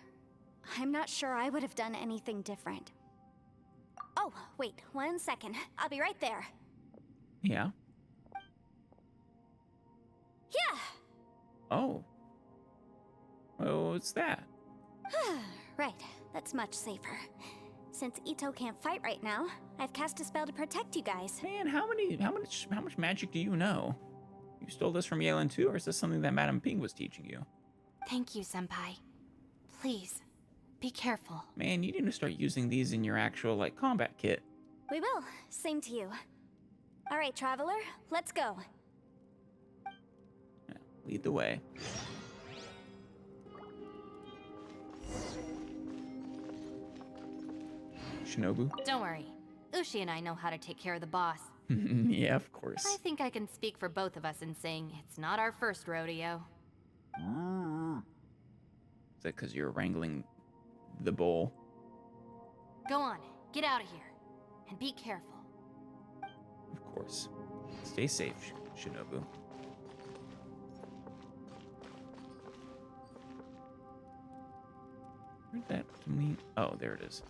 I'm not sure I would have done anything different. Oh, Oh, wait, 1 second. I'll be right there. Yeah. Yeah! Oh. Oh, what's that? Right, that's much safer. Since Itto can't fight right now, I've cast a spell to protect you guys. Man, how much magic do you know? You stole this from Yelan too, or is this something that Madame Ping was teaching you? Thank you, Senpai. Please, be careful. Man, you need to start using these in your actual, like, combat kit. We will. Same to you. All right, Traveler, let's go. Yeah, lead the way. Shinobu? Don't worry. Ushi and I know how to take care of the boss. Yeah, of course. I think I can speak for both of us in saying it's not our first rodeo. Is that because you're wrangling the bull? Go on, get out of here. And be careful. Of course. Stay safe, Shinobu. Where'd that mean? Oh, there it is.